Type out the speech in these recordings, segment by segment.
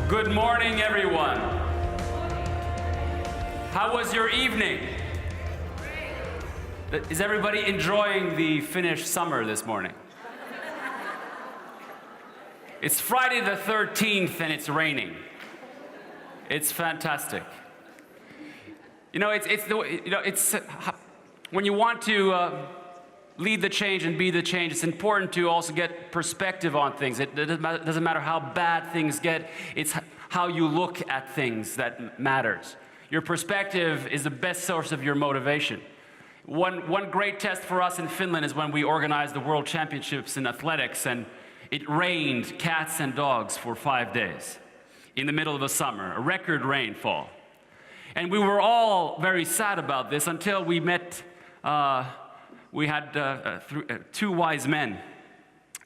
Good morning, everyone. How was your evening? Is everybody enjoying the Finnish summer this morning? It's Friday the 13th and it's raining. It's fantastic. You know, it's when you want to lead the change and be the change, it's important to also get perspective on things. It doesn't matter how bad things get, it's how you look at things that matters. Your perspective is the best source of your motivation. One great test for us in Finland is when we organized the World Championships in athletics, and it rained cats and dogs for 5 days in the middle of the summer, a record rainfall. And we were all very sad about this until we met, we had two wise men,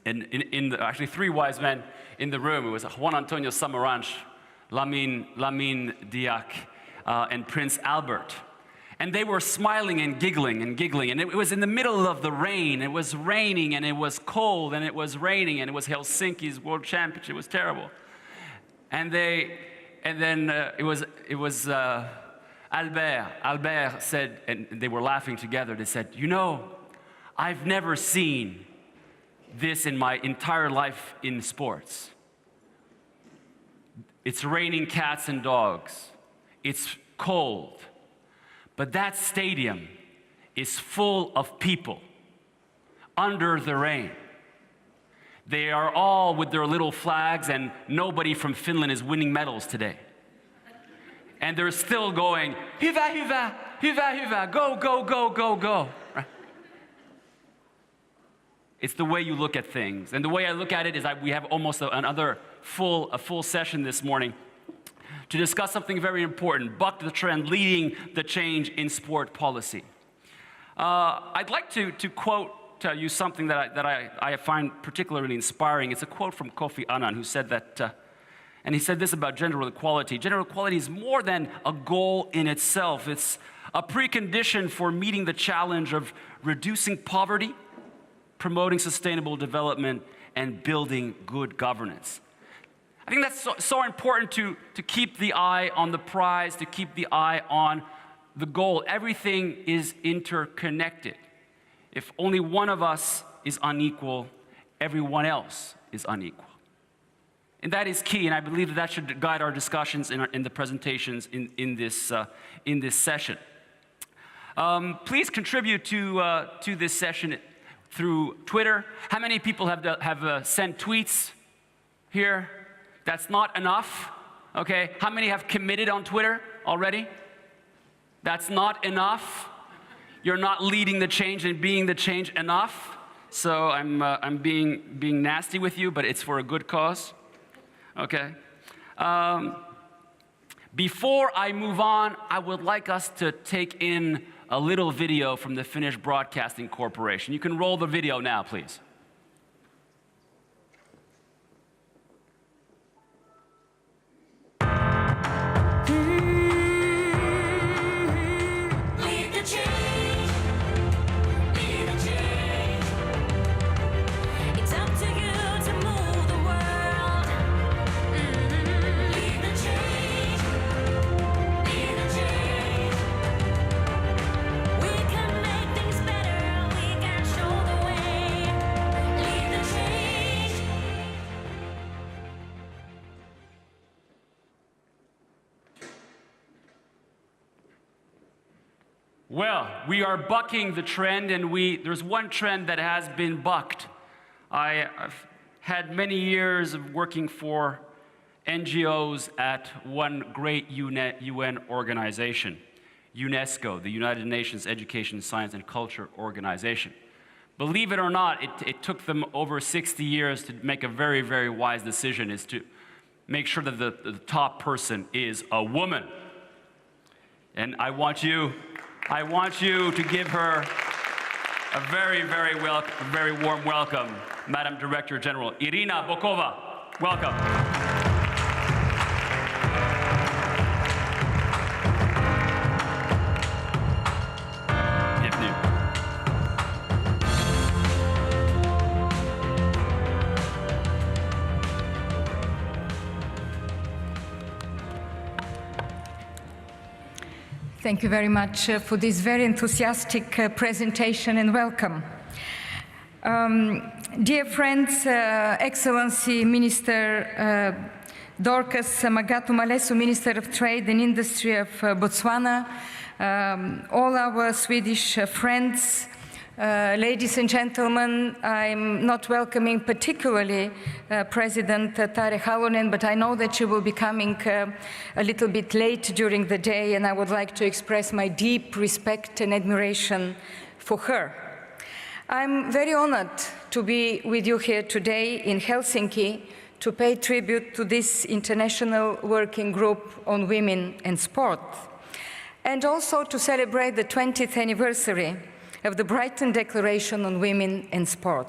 actually three wise men in the room. It was Juan Antonio Samaranch, Lamin Diak, and Prince Albert. And they were smiling and giggling, and it was in the middle of the rain. It was raining, and it was cold, and it was raining, and it was Helsinki's World Championship. It was terrible. And then it was Albert. Albert said, and they were laughing together. They said, "You know, I've never seen this in my entire life in sports. It's raining cats and dogs. It's cold. But that stadium is full of people under the rain. They are all with their little flags, and nobody from Finland is winning medals today. And they're still going, hyvä, hyvä, hyvä, hyvä, go, go, go, go, go." It's the way you look at things. And the way I look at it is we have almost a full session this morning to discuss something very important, buck the trend, leading the change in sport policy. I'd like to quote you something that I find particularly inspiring. It's a quote from Kofi Annan, who said that, and he said this about gender equality. Gender equality is more than a goal in itself. It's a precondition for meeting the challenge of reducing poverty, promoting sustainable development, and building good governance. I think that's so important to keep the eye on the prize, to keep the eye on the goal. Everything is interconnected. If only one of us is unequal, everyone else is unequal. And that is key, and I believe that should guide our discussions in the presentations in this session. Please contribute to this session through Twitter. How many people have sent tweets here? That's not enough, okay? How many have committed on Twitter already? That's not enough. You're not leading the change and being the change enough. So I'm being nasty with you, but it's for a good cause, okay? Before I move on, I would like us to take in a little video from the Finnish Broadcasting Corporation. You can roll the video now, please. Well, we are bucking the trend, and there's one trend that has been bucked. I've had many years of working for NGOs at one great UN organization, UNESCO, the United Nations Education, Science, and Culture Organization. Believe it or not, it took them over 60 years to make a very, very wise decision, is to make sure that the top person is a woman. And I want you to give her a very, very warm welcome, Madam Director General Irina Bokova. Welcome. Bienvenue. Thank you very much for this very enthusiastic presentation and welcome. Dear friends, Excellency Minister Dorcas, Makgato-Malesu, Minister of Trade and Industry of Botswana, all our Swedish friends, ladies and gentlemen, I'm not welcoming particularly President Tarek Halonen, but I know that she will be coming a little bit late during the day, and I would like to express my deep respect and admiration for her. I'm very honored to be with you here today in Helsinki to pay tribute to this International Working Group on Women and Sport, and also to celebrate the 20th anniversary of the Brighton Declaration on Women and Sport.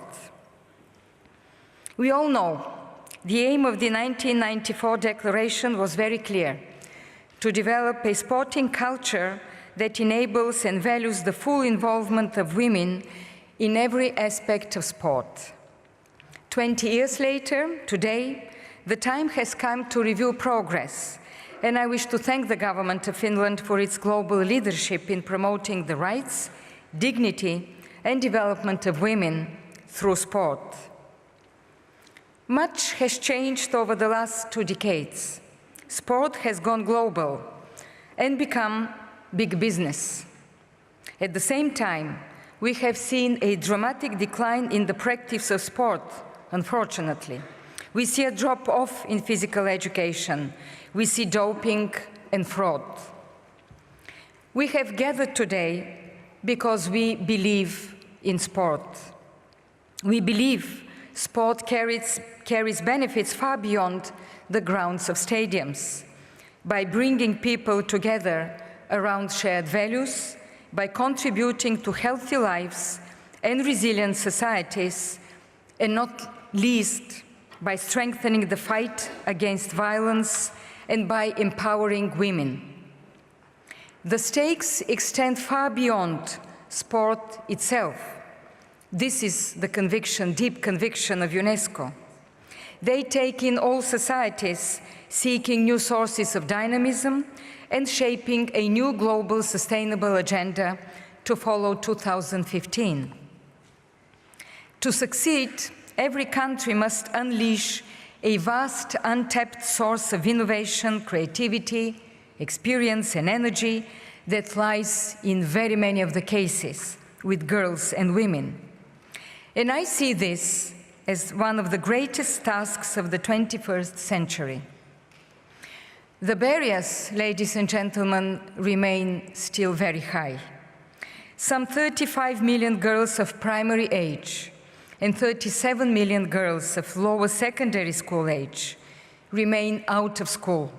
We all know the aim of the 1994 declaration was very clear: to develop a sporting culture that enables and values the full involvement of women in every aspect of sport. 20 years later, today, the time has come to review progress, and I wish to thank the government of Finland for its global leadership in promoting the rights, dignity, and development of women through sport. Much has changed over the last 2 decades. Sport has gone global and become big business. At the same time, we have seen a dramatic decline in the practice of sport, unfortunately. We see a drop-off in physical education. We see doping and fraud. We have gathered today because we believe in sport. We believe sport carries benefits far beyond the grounds of stadiums, by bringing people together around shared values, by contributing to healthy lives and resilient societies, and not least by strengthening the fight against violence and by empowering women. The stakes extend far beyond sport itself. This is the conviction, deep conviction of UNESCO. They take in all societies, seeking new sources of dynamism and shaping a new global sustainable agenda to follow 2015. To succeed, every country must unleash a vast, untapped source of innovation, creativity, experience, and energy that lies in very many of the cases with girls and women. And I see this as one of the greatest tasks of the 21st century. The barriers, ladies and gentlemen, remain still very high. Some 35 million girls of primary age and 37 million girls of lower secondary school age remain out of school.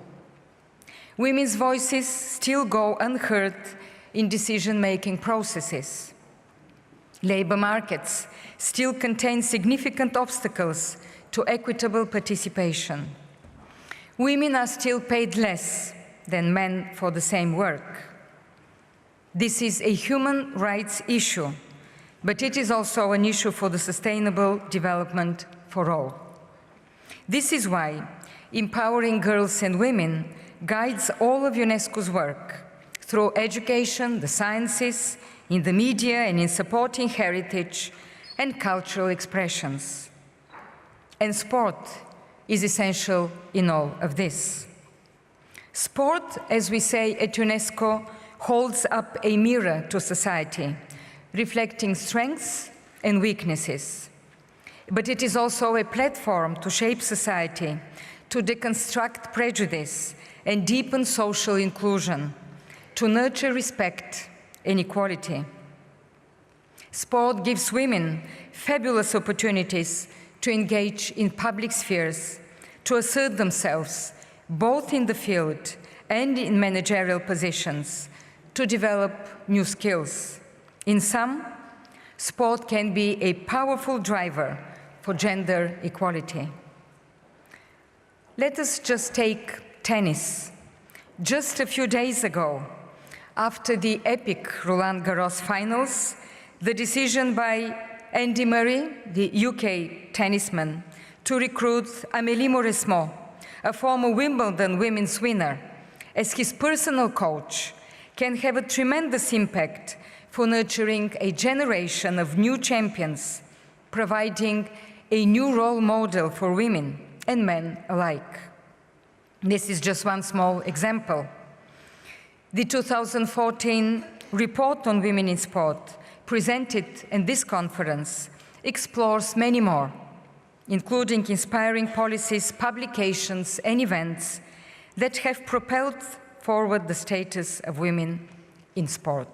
Women's voices still go unheard in decision-making processes. Labor markets still contain significant obstacles to equitable participation. Women are still paid less than men for the same work. This is a human rights issue, but it is also an issue for the sustainable development for all. This is why empowering girls and women guides all of UNESCO's work through education, the sciences, in the media, and in supporting heritage and cultural expressions. And sport is essential in all of this. Sport, as we say at UNESCO, holds up a mirror to society, reflecting strengths and weaknesses. But it is also a platform to shape society, to deconstruct prejudice and deepen social inclusion, to nurture respect and equality. Sport gives women fabulous opportunities to engage in public spheres, to assert themselves both in the field and in managerial positions, to develop new skills. In sum, sport can be a powerful driver for gender equality. Let us just take tennis. Just a few days ago, after the epic Roland Garros finals, the decision by Andy Murray, the UK tennisman, to recruit Amélie Mauresmo, a former Wimbledon women's winner, as his personal coach, can have a tremendous impact for nurturing a generation of new champions, providing a new role model for women and men alike. This is just one small example. The 2014 report on women in sport, presented in this conference, explores many more, including inspiring policies, publications, and events that have propelled forward the status of women in sport.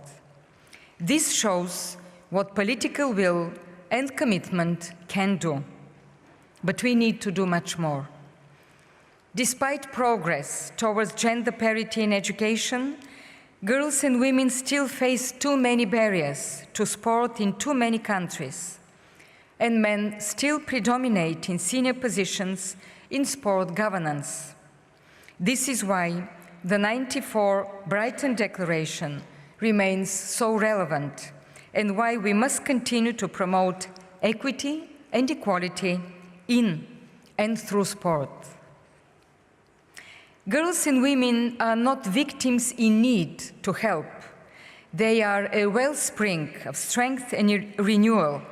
This shows what political will and commitment can do, but we need to do much more. Despite progress towards gender parity in education, girls and women still face too many barriers to sport in too many countries, and men still predominate in senior positions in sport governance. This is why the '94 Brighton Declaration remains so relevant, and why we must continue to promote equity and equality in and through sport. Girls and women are not victims in need to help. They are a wellspring of strength and renewal.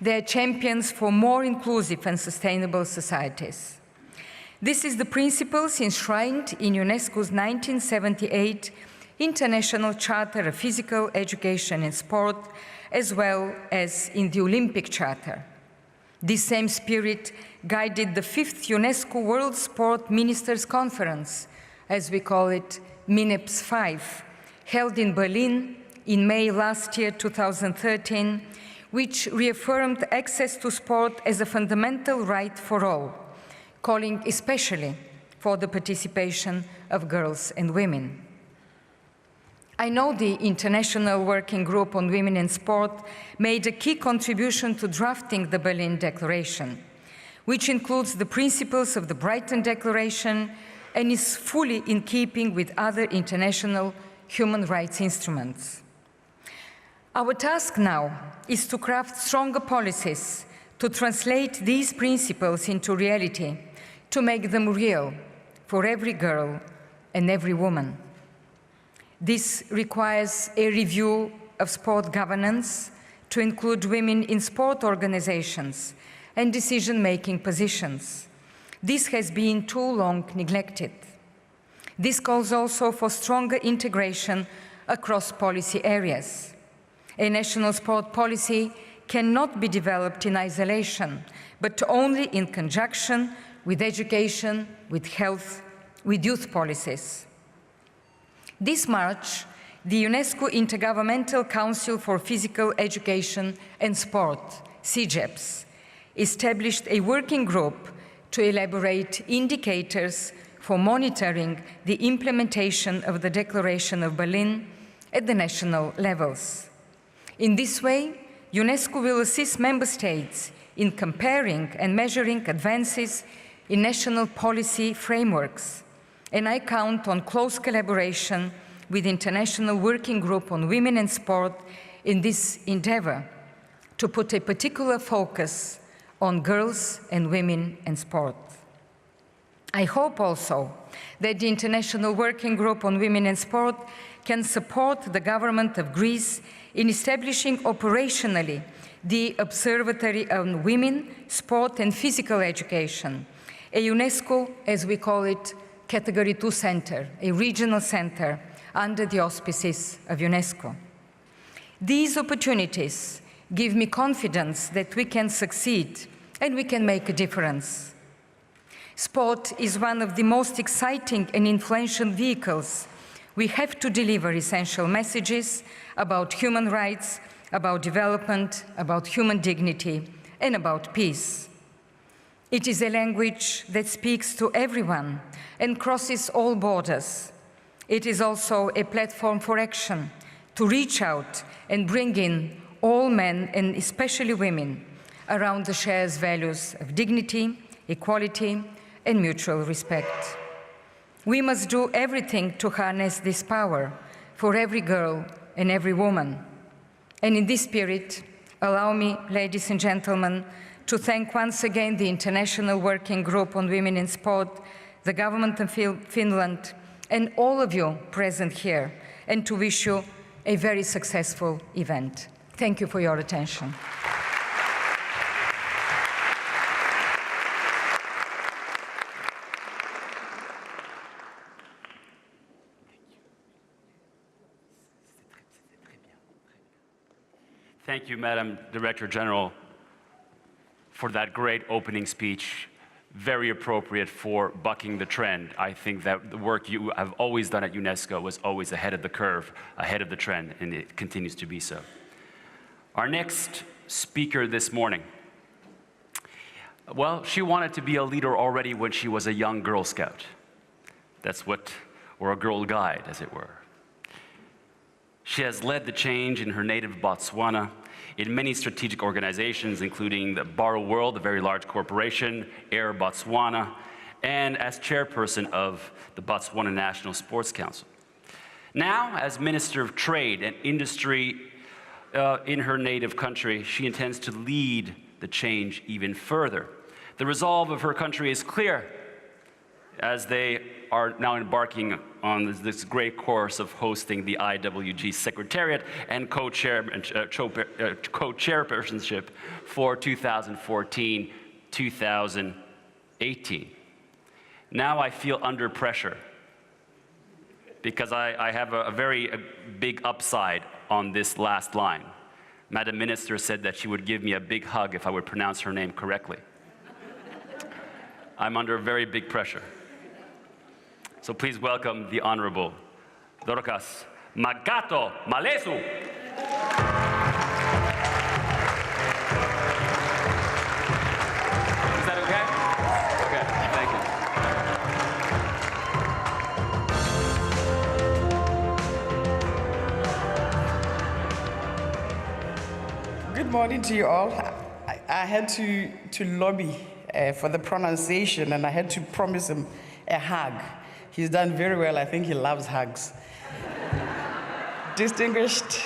They are champions for more inclusive and sustainable societies. This is the principles enshrined in UNESCO's 1978 International Charter of Physical Education and Sport, as well as in the Olympic Charter. This same spirit guided the 5th UNESCO World Sport Ministers' Conference, as we call it, MINEPS 5, held in Berlin in May last year, 2013, which reaffirmed access to sport as a fundamental right for all, calling especially for the participation of girls and women. I know the International Working Group on Women in Sport made a key contribution to drafting the Berlin Declaration, which includes the principles of the Brighton Declaration and is fully in keeping with other international human rights instruments. Our task now is to craft stronger policies to translate these principles into reality, to make them real for every girl and every woman. This requires a review of sport governance to include women in sport organizations and decision-making positions. This has been too long neglected. This calls also for stronger integration across policy areas. A national sport policy cannot be developed in isolation, but only in conjunction with education, with health, with youth policies. This March, the UNESCO Intergovernmental Council for Physical Education and Sport, CEGEPS, established a working group to elaborate indicators for monitoring the implementation of the Declaration of Berlin at the national levels. In this way, UNESCO will assist member states in comparing and measuring advances in national policy frameworks, and I count on close collaboration with the International Working Group on Women in Sport in this endeavor to put a particular focus on girls and women in sport. I hope also that the International Working Group on Women in Sport can support the government of Greece in establishing operationally the Observatory on Women, Sport and Physical Education, a UNESCO, as we call it, Category 2 center, a regional center under the auspices of UNESCO. These opportunities give me confidence that we can succeed and we can make a difference. Sport is one of the most exciting and influential vehicles. We have to deliver essential messages about human rights, about development, about human dignity, and about peace. It is a language that speaks to everyone and crosses all borders. It is also a platform for action, to reach out and bring in all men, and especially women, around the shared values of dignity, equality, and mutual respect. We must do everything to harness this power for every girl and every woman. And in this spirit, allow me, ladies and gentlemen, to thank once again the International Working Group on Women in Sport, the government of Finland, and all of you present here, and to wish you a very successful event. Thank you for your attention. Thank you, Madam Director General, for that great opening speech. Very appropriate for bucking the trend. I think that the work you have always done at UNESCO was always ahead of the curve, ahead of the trend, and it continues to be so. Our next speaker this morning, well, she wanted to be a leader already when she was a young Girl Scout. Or a Girl Guide, as it were. She has led the change in her native Botswana in many strategic organizations, including the Barrow World, a very large corporation, Air Botswana, and as chairperson of the Botswana National Sports Council. Now, as Minister of Trade and Industry in her native country, she intends to lead the change even further. The resolve of her country is clear, as they are now embarking on this great course of hosting the IWG Secretariat and co-chairpersonship for 2014-2018. Now I feel under pressure because I have a very big upside on this last line. Madam Minister said that she would give me a big hug if I would pronounce her name correctly. I'm under very big pressure. So please welcome the Honorable Dorcas Makgato-Malesu. Is that okay? Okay, thank you. Good morning to you all. I had to lobby for the pronunciation, and I had to promise him a hug. He's done very well. I think he loves hugs. Distinguished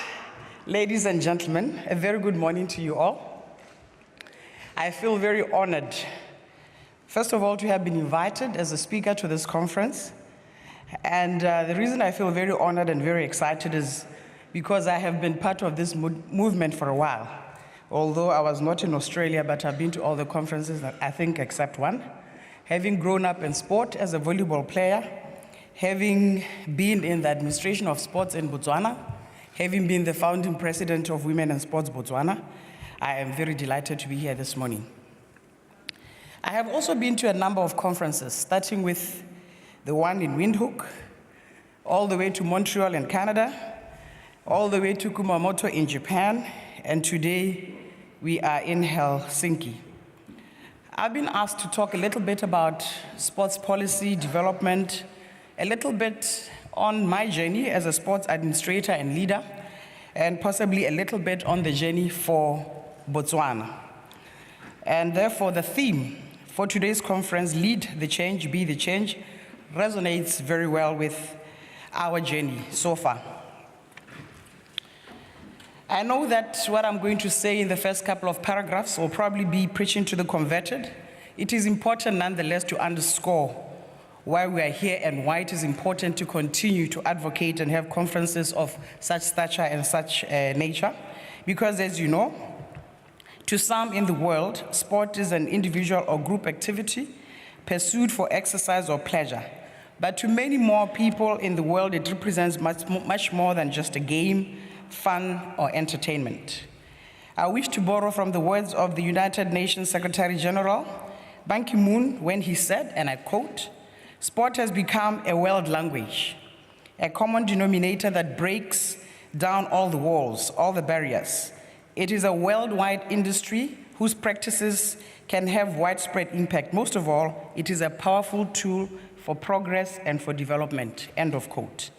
ladies and gentlemen, a very good morning to you all. I feel very honored, first of all, to have been invited as a speaker to this conference. And the reason I feel very honored and very excited is because I have been part of this movement for a while. Although I was not in Australia, but I've been to all the conferences, I think, except one. Having grown up in sport as a volleyball player, having been in the administration of sports in Botswana, having been the founding president of Women in Sports Botswana, I am very delighted to be here this morning. I have also been to a number of conferences, starting with the one in Windhoek, all the way to Montreal in Canada, all the way to Kumamoto in Japan, and today we are in Helsinki. I've been asked to talk a little bit about sports policy development, a little bit on my journey as a sports administrator and leader, and possibly a little bit on the journey for Botswana. And therefore, the theme for today's conference, Lead the Change, Be the Change, resonates very well with our journey so far. I know that what I'm going to say in the first couple of paragraphs will probably be preaching to the converted. It is important nonetheless to underscore why we are here and why it is important to continue to advocate and have conferences of such stature and such nature. Because as you know, to some in the world, sport is an individual or group activity pursued for exercise or pleasure. But to many more people in the world, it represents much more than just a game, fun, or entertainment. I wish to borrow from the words of the United Nations Secretary General, Ban Ki-moon, when he said, and I quote, "Sport has become a world language, a common denominator that breaks down all the walls, all the barriers. It is a worldwide industry whose practices can have widespread impact. Most of all, it is a powerful tool for progress and for development," end of quote.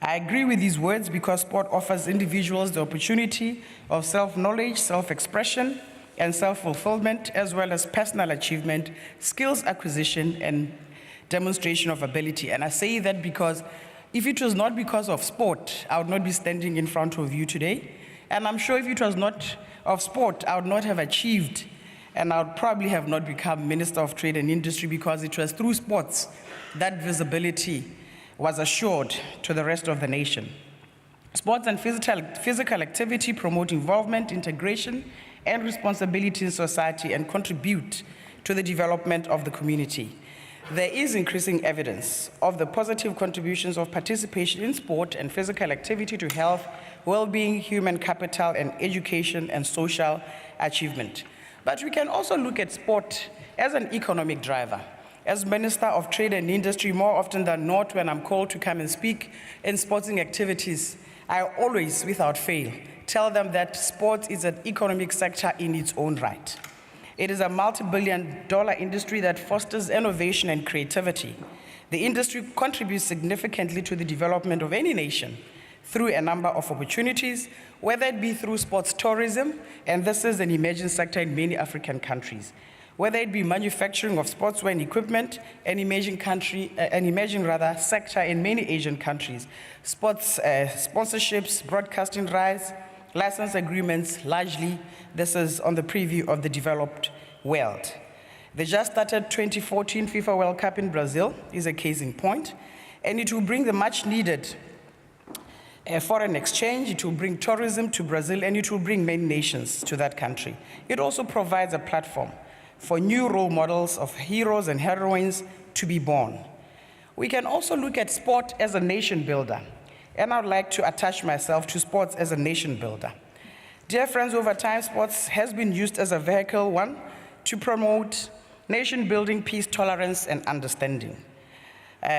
I agree with these words because sport offers individuals the opportunity of self-knowledge, self-expression, and self-fulfillment, as well as personal achievement, skills acquisition, and demonstration of ability. And I say that because if it was not because of sport, I would not be standing in front of you today. And I'm sure if it was not of sport, I would not have achieved, and I would probably have not become Minister of Trade and Industry, because it was through sports that visibility was assured to the rest of the nation. Sports and physical activity promote involvement, integration, and responsibility in society and contribute to the development of the community. There is increasing evidence of the positive contributions of participation in sport and physical activity to health, well-being, human capital, and education and social achievement. But we can also look at sport as an economic driver. As Minister of Trade and Industry, more often than not, when I'm called to come and speak in sporting activities, I always, without fail, tell them that sports is an economic sector in its own right. It is a multi-billion-dollar industry that fosters innovation and creativity. The industry contributes significantly to the development of any nation through a number of opportunities, whether it be through sports tourism, and this is an emerging sector in many African countries, whether it be manufacturing of sportswear and equipment, an emerging sector in many Asian countries, sports sponsorships, broadcasting rights, license agreements, largely this is on the preview of the developed world. The just started 2014 FIFA World Cup in Brazil is a case in point, and it will bring the much needed foreign exchange, it will bring tourism to Brazil, and it will bring many nations to that country. It also provides a platform for new role models of heroes and heroines to be born. We can also look at sport as a nation builder, and I'd like to attach myself to sports as a nation builder. Dear friends, over time, sports has been used as a vehicle, one, to promote nation building, peace, tolerance, and understanding.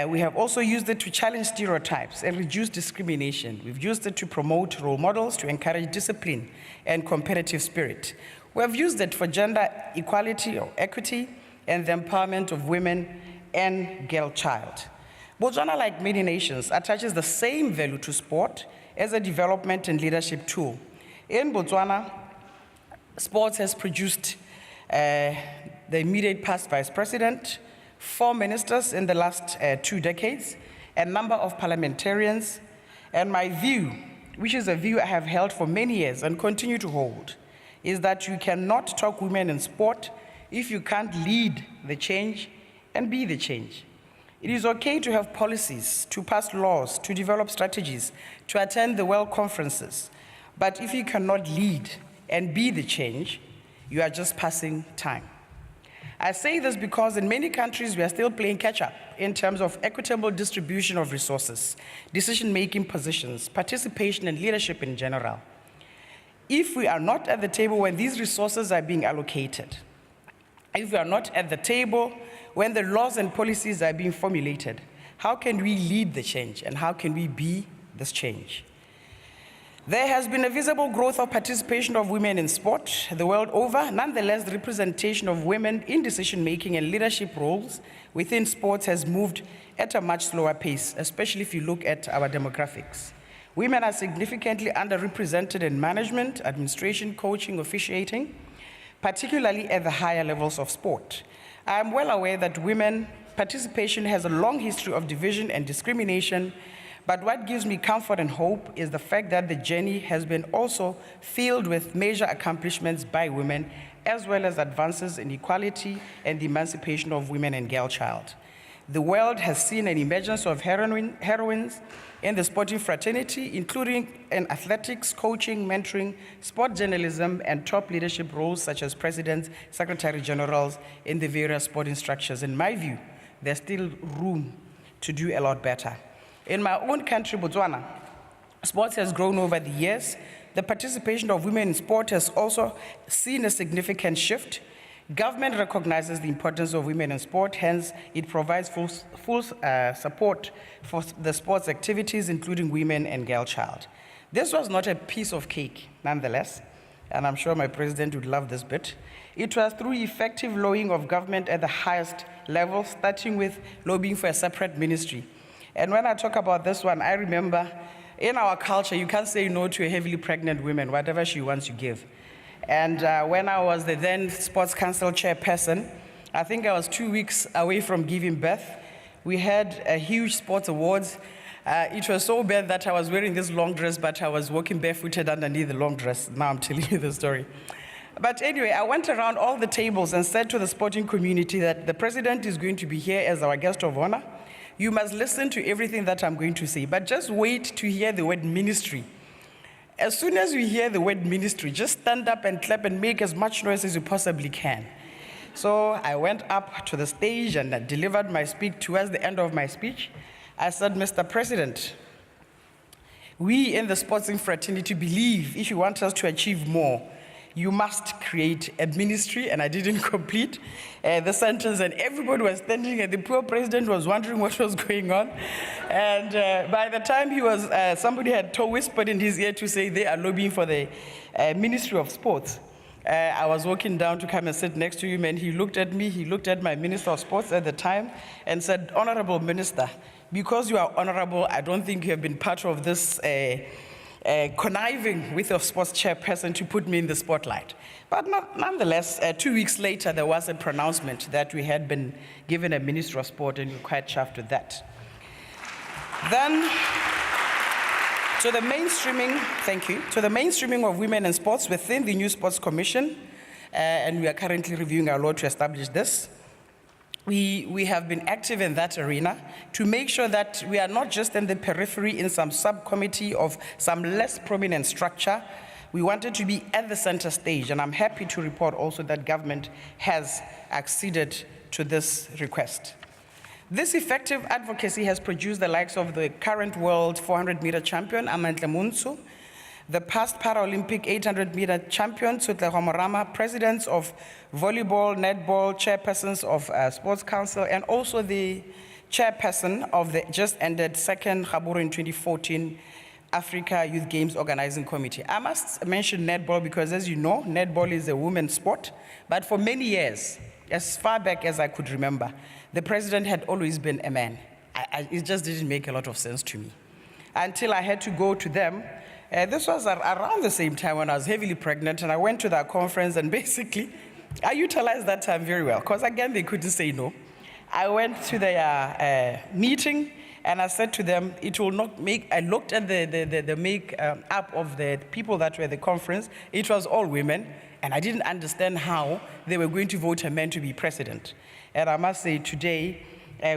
We have also used it to challenge stereotypes and reduce discrimination. We've used it to promote role models, to encourage discipline and competitive spirit. We have used it for gender equality or equity and the empowerment of women and girl child. Botswana, like many nations, attaches the same value to sport as a development and leadership tool. In Botswana, sports has produced the immediate past vice president, 4 ministers in the last 2 decades, a number of parliamentarians, and my view, which is a view I have held for many years and continue to hold, is that you cannot talk women in sport if you can't lead the change and be the change. It is okay to have policies, to pass laws, to develop strategies, to attend the world conferences, but if you cannot lead and be the change, you are just passing time. I say this because in many countries we are still playing catch-up in terms of equitable distribution of resources, decision-making positions, participation and leadership in general. If we are not at the table when these resources are being allocated, if we are not at the table when the laws and policies are being formulated, how can we lead the change and how can we be this change? There has been a visible growth of participation of women in sport the world over. Nonetheless, the representation of women in decision-making and leadership roles within sports has moved at a much slower pace, especially if you look at our demographics. Women are significantly underrepresented in management, administration, coaching, officiating, particularly at the higher levels of sport. I am well aware that women participation has a long history of division and discrimination, but what gives me comfort and hope is the fact that the journey has been also filled with major accomplishments by women, as well as advances in equality and the emancipation of women and girl child. The world has seen an emergence of heroines in the sporting fraternity, including in athletics, coaching, mentoring, sport journalism, and top leadership roles such as presidents, secretary generals in the various sporting structures. In my view, there's still room to do a lot better. In my own country, Botswana, sports has grown over the years. The participation of women in sport has also seen a significant shift. Government recognizes the importance of women in sport, hence it provides full support for the sports activities, including women and girl child. This was not a piece of cake, nonetheless, and I'm sure my president would love this bit. It was through effective lobbying of government at the highest level, starting with lobbying for a separate ministry. And when I talk about this one, I remember in our culture, you can't say no to a heavily pregnant woman, whatever she wants, you give. And when I was the then Sports Council chairperson, I think I was 2 weeks away from giving birth. We had a huge sports awards. It was so bad that I was wearing this long dress, but I was walking barefooted underneath the long dress. Now I'm telling you the story. But anyway, I went around all the tables and said to the sporting community that the president is going to be here as our guest of honor. You must listen to everything that I'm going to say, but just wait to hear the word ministry. As soon as you hear the word ministry, just stand up and clap and make as much noise as you possibly can. So I went up to the stage and I delivered my speech. Towards the end of my speech, I said, Mr. President, we in the sportsing fraternity believe if you want us to achieve more, you must create a ministry. And I didn't complete the sentence, and everybody was standing, and the poor president was wondering what was going on. And by the time he was, somebody had whispered in his ear to say they are lobbying for the Ministry of Sports. I was walking down to come and sit next to him, and he looked at me, he looked at my Minister of Sports at the time, and said, Honorable Minister, because you are honorable, I don't think you have been part of this conniving with your sports chairperson to put me in the spotlight. But nonetheless, 2 weeks later, there was a pronouncement that we had been given a Minister of Sport, and we're quite chuffed with that. Then, to the mainstreaming, thank you, to the mainstreaming of women in sports within the new Sports Commission, and we are currently reviewing our law to establish this. We have been active in that arena to make sure that we are not just in the periphery in some subcommittee of some less prominent structure. We wanted to be at the center stage, and I'm happy to report also that government has acceded to this request. This effective advocacy has produced the likes of the current world 400-meter champion, Amandla Munsu, the past Paralympic 800-meter champion, Tsutle Homorama, presidents of volleyball, netball, chairpersons of Sports Council, and also the chairperson of the just ended second Gaburu in 2014 Africa Youth Games Organizing Committee. I must mention netball because, as you know, netball is a women's sport, but for many years, as far back as I could remember, the president had always been a man. It just didn't make a lot of sense to me. Until I had to go to them. This was around the same time when I was heavily pregnant, and I went to that conference, and basically, I utilized that time very well, because again, they couldn't say no. I went to their meeting, and I said to them, it will not make, I looked at the make-up of the people that were at the conference. It was all women, and I didn't understand how they were going to vote a man to be president. And I must say, today,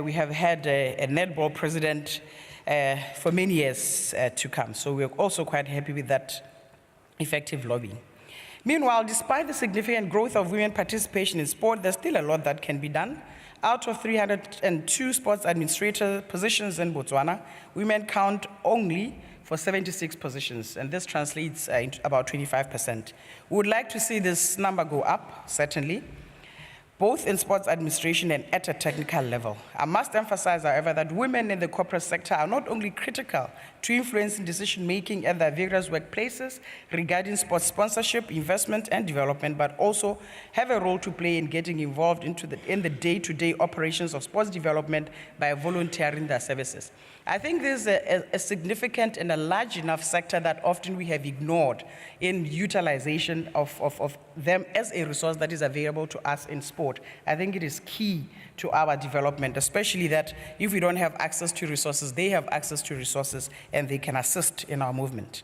we have had a netball president for many years to come. So we're also quite happy with that effective lobbying. Meanwhile, despite the significant growth of women participation in sport, there's still a lot that can be done. Out of 302 sports administrator positions in Botswana, women count only for 76 positions, and this translates into about 25%. We would like to see this number go up, certainly, both in sports administration and at a technical level. I must emphasize, however, that women in the corporate sector are not only critical to influencing decision-making at their various workplaces regarding sports sponsorship, investment, and development, but also have a role to play in getting involved in the day-to-day operations of sports development by volunteering their services. I think this is a significant and a large enough sector that often we have ignored in utilization of them as a resource that is available to us in sport. I think it is key to our development, especially that if we don't have access to resources, they have access to resources and they can assist in our movement.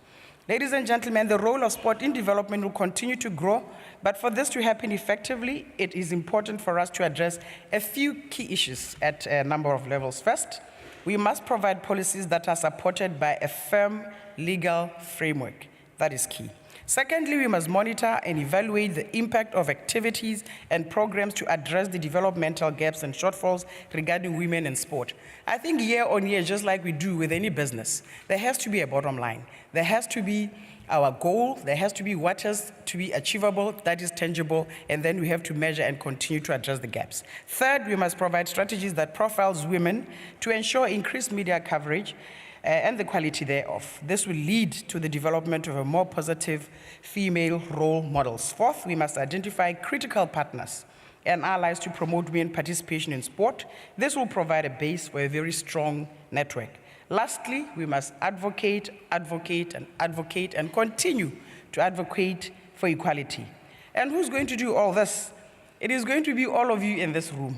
Ladies and gentlemen, the role of sport in development will continue to grow, but for this to happen effectively, it is important for us to address a few key issues at a number of levels. First, we must provide policies that are supported by a firm legal framework. That is key. Secondly, we must monitor and evaluate the impact of activities and programs to address the developmental gaps and shortfalls regarding women in sport. I think year on year, just like we do with any business, there has to be a bottom line. There has to be our goal, there has to be what has to be achievable, that is tangible, and then we have to measure and continue to address the gaps. Third, we must provide strategies that profiles women to ensure increased media coverage and the quality thereof. This will lead to the development of a more positive female role models. Fourth, we must identify critical partners and allies to promote women participation in sport. This will provide a base for a very strong network. Lastly, we must advocate, and continue to advocate for equality. And who's going to do all this? It is going to be all of you in this room.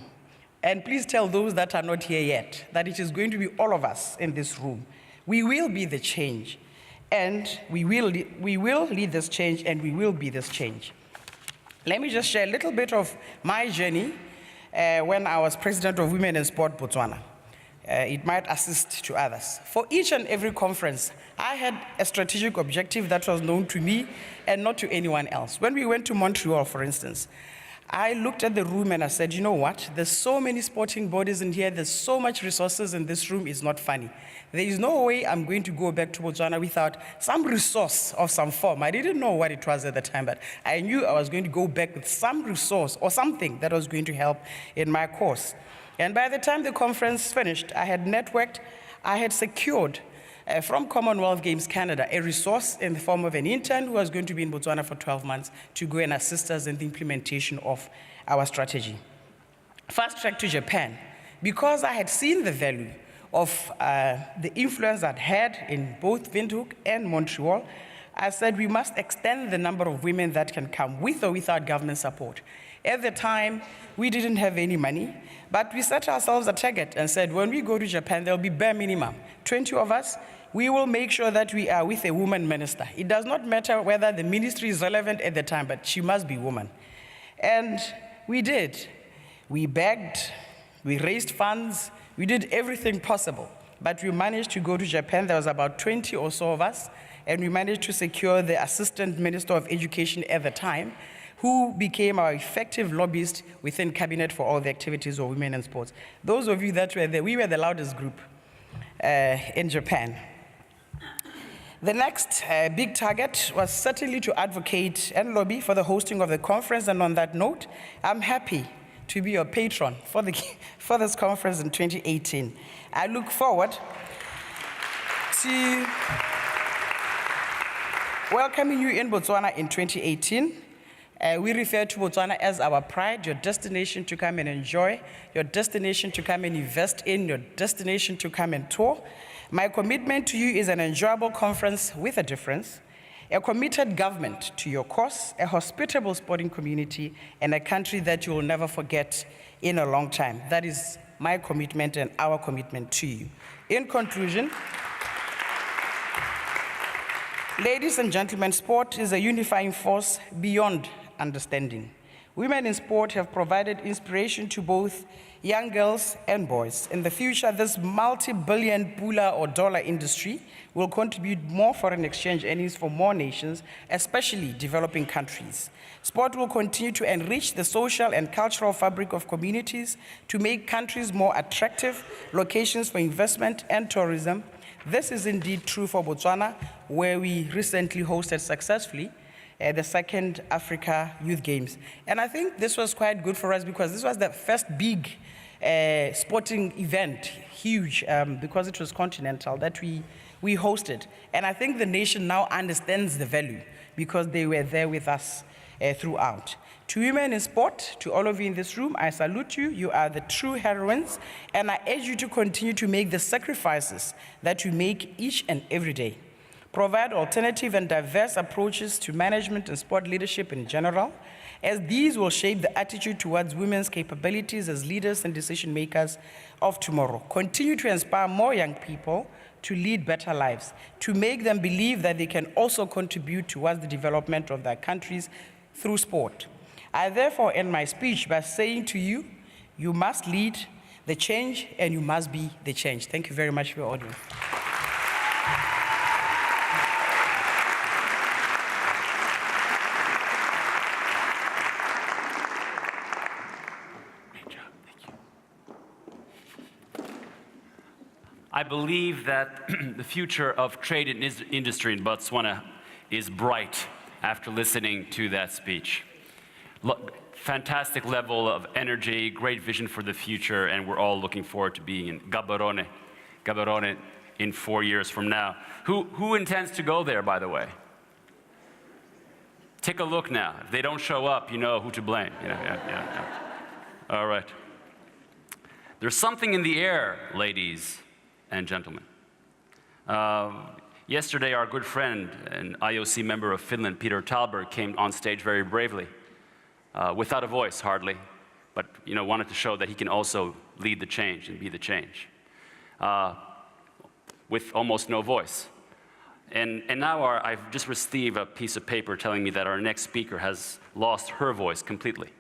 And please tell those that are not here yet that it is going to be all of us in this room. We will be the change, and we will lead this change, and we will be this change. Let me just share a little bit of my journey when I was president of Women in Sport Botswana. it might assist to others. For each and every conference, I had a strategic objective that was known to me and not to anyone else. When we went to Montreal, for instance, I looked at the room and I said, you know what? There's so many sporting bodies in here. There's so much resources in this room. It's not funny. There is no way I'm going to go back to Botswana without some resource of some form. I didn't know what it was at the time, but I knew I was going to go back with some resource or something that was going to help in my course. And by the time the conference finished, I had networked, I had secured from Commonwealth Games Canada a resource in the form of an intern who was going to be in Botswana for 12 months to go and assist us in the implementation of our strategy. Fast track to Japan. Because I had seen the value of the influence I'd had in both Windhoek and Montreal, I said we must extend the number of women that can come with or without government support. At the time, we didn't have any money, but we set ourselves a target and said, when we go to Japan, there'll be bare minimum 20 of us. We will make sure that we are with a woman minister. It does not matter whether the ministry is relevant at the time, but she must be woman. And we did. We begged, we raised funds, we did everything possible. But we managed to go to Japan. There was about 20 or so of us, and we managed to secure the Assistant Minister of Education at the time, who became our effective lobbyist within cabinet for all the activities of women in sports. Those of you that were there, we were the loudest group in Japan. The next big target was certainly to advocate and lobby for the hosting of the conference, and on that note, I'm happy to be your patron for this conference in 2018. I look forward to welcoming you in Botswana in 2018. We refer to Botswana as our pride, your destination to come and enjoy, your destination to come and invest in, your destination to come and tour. My commitment to you is an enjoyable conference with a difference, a committed government to your cause, a hospitable sporting community, and a country that you will never forget in a long time. That is my commitment and our commitment to you. In conclusion, ladies and gentlemen, sport is a unifying force beyond understanding. Women in sport have provided inspiration to both young girls and boys. In the future, this multi-billion pula or dollar industry will contribute more foreign exchange earnings for more nations, especially developing countries. Sport will continue to enrich the social and cultural fabric of communities to make countries more attractive locations for investment and tourism. This is indeed true for Botswana, where we recently hosted successfully the second Africa Youth Games. And I think this was quite good for us because this was the first big sporting event, huge, because it was continental, that we hosted. And I think the nation now understands the value because they were there with us throughout. To women in sport, to all of you in this room, I salute you. You are the true heroines, and I urge you to continue to make the sacrifices that you make each and every day. Provide alternative and diverse approaches to management and sport leadership in general, as these will shape the attitude towards women's capabilities as leaders and decision makers of tomorrow. Continue to inspire more young people to lead better lives, to make them believe that they can also contribute towards the development of their countries through sport. I therefore end my speech by saying to you, you must lead the change and you must be the change. Thank you very much for your audience. I believe that the future of trade and industry in Botswana is bright after listening to that speech. Fantastic level of energy, great vision for the future, and we're all looking forward to being in Gaborone in 4 years from now. Who intends to go there, by the way? Take a look now. If they don't show up, you know who to blame. Yeah. All right. There's something in the air, ladies and gentlemen. Yesterday, our good friend and IOC member of Finland, Peter Talberg, came on stage very bravely, without a voice hardly, but wanted to show that he can also lead the change and be the change, with almost no voice. And now I've just received a piece of paper telling me that our next speaker has lost her voice completely.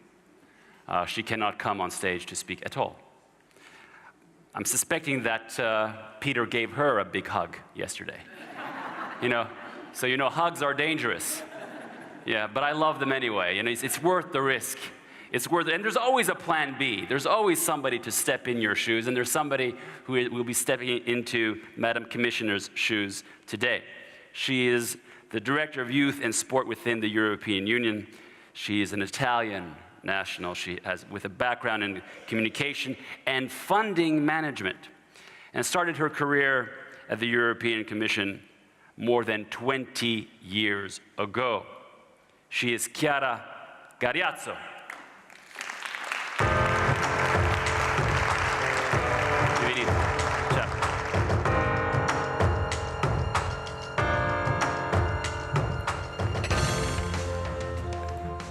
She cannot come on stage to speak at all. I'm suspecting that Peter gave her a big hug yesterday. You know, so you know hugs are dangerous. Yeah, but I love them anyway, and it's worth the risk. It's worth it, and there's always a plan B. There's always somebody to step in your shoes, and there's somebody who will be stepping into Madam Commissioner's shoes today. She is the Director of Youth and Sport within the European Union. She is an Italian national. She has with a background in communication and funding management, and started her career at the European Commission more than 20 years ago. She is Chiara Gariazzo.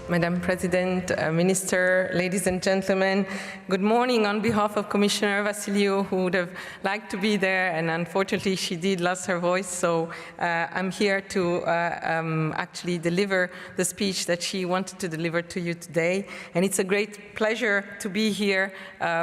Madam President, Minister, ladies and gentlemen, good morning on behalf of Commissioner Vassiliou, who would have liked to be there, and unfortunately she did lose her voice, so I'm here to actually deliver the speech that she wanted to deliver to you today. And it's a great pleasure to be here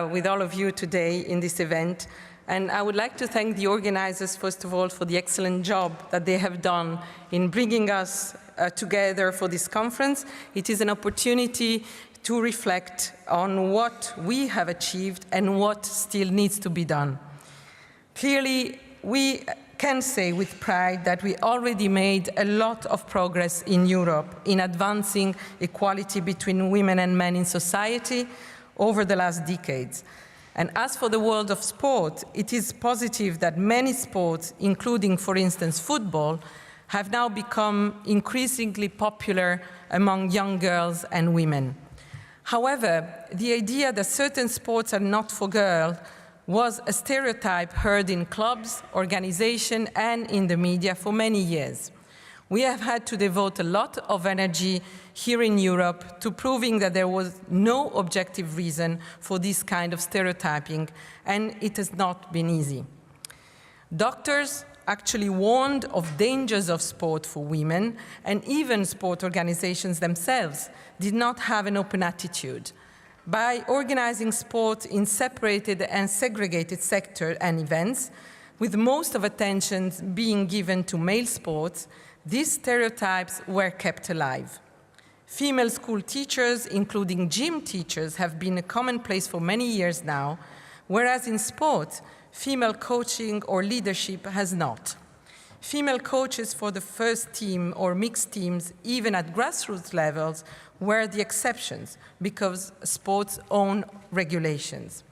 with all of you today in this event. And I would like to thank the organizers, first of all, for the excellent job that they have done in bringing us together for this conference. It is an opportunity to reflect on what we have achieved and what still needs to be done. Clearly, we can say with pride that we already made a lot of progress in Europe in advancing equality between women and men in society over the last decades. And as for the world of sport, it is positive that many sports, including, for instance, football, have now become increasingly popular among young girls and women. However, the idea that certain sports are not for girls was a stereotype heard in clubs, organizations, and in the media for many years. We have had to devote a lot of energy here in Europe to proving that there was no objective reason for this kind of stereotyping, and it has not been easy. Doctors actually warned of dangers of sport for women, and even sport organizations themselves did not have an open attitude. By organizing sport in separated and segregated sectors and events, with most of attention being given to male sports, these stereotypes were kept alive. Female school teachers, including gym teachers, have been a commonplace for many years now, whereas in sport, female coaching or leadership has not. Female coaches for the first team or mixed teams, even at grassroots levels, were the exceptions because sports own regulations.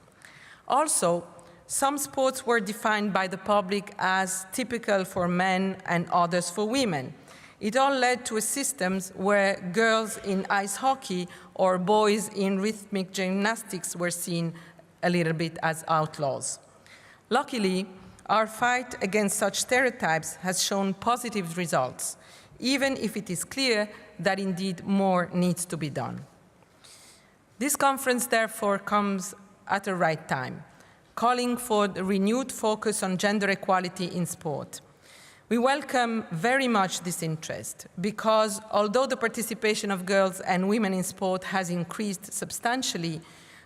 Also, some sports were defined by the public as typical for men and others for women. It all led to a system where girls in ice hockey or boys in rhythmic gymnastics were seen a little bit as outlaws. Luckily, our fight against such stereotypes has shown positive results, even if it is clear that indeed more needs to be done. This conference, therefore, comes at the right time, calling for the renewed focus on gender equality in sport. We welcome very much this interest because although the participation of girls and women in sport has increased substantially,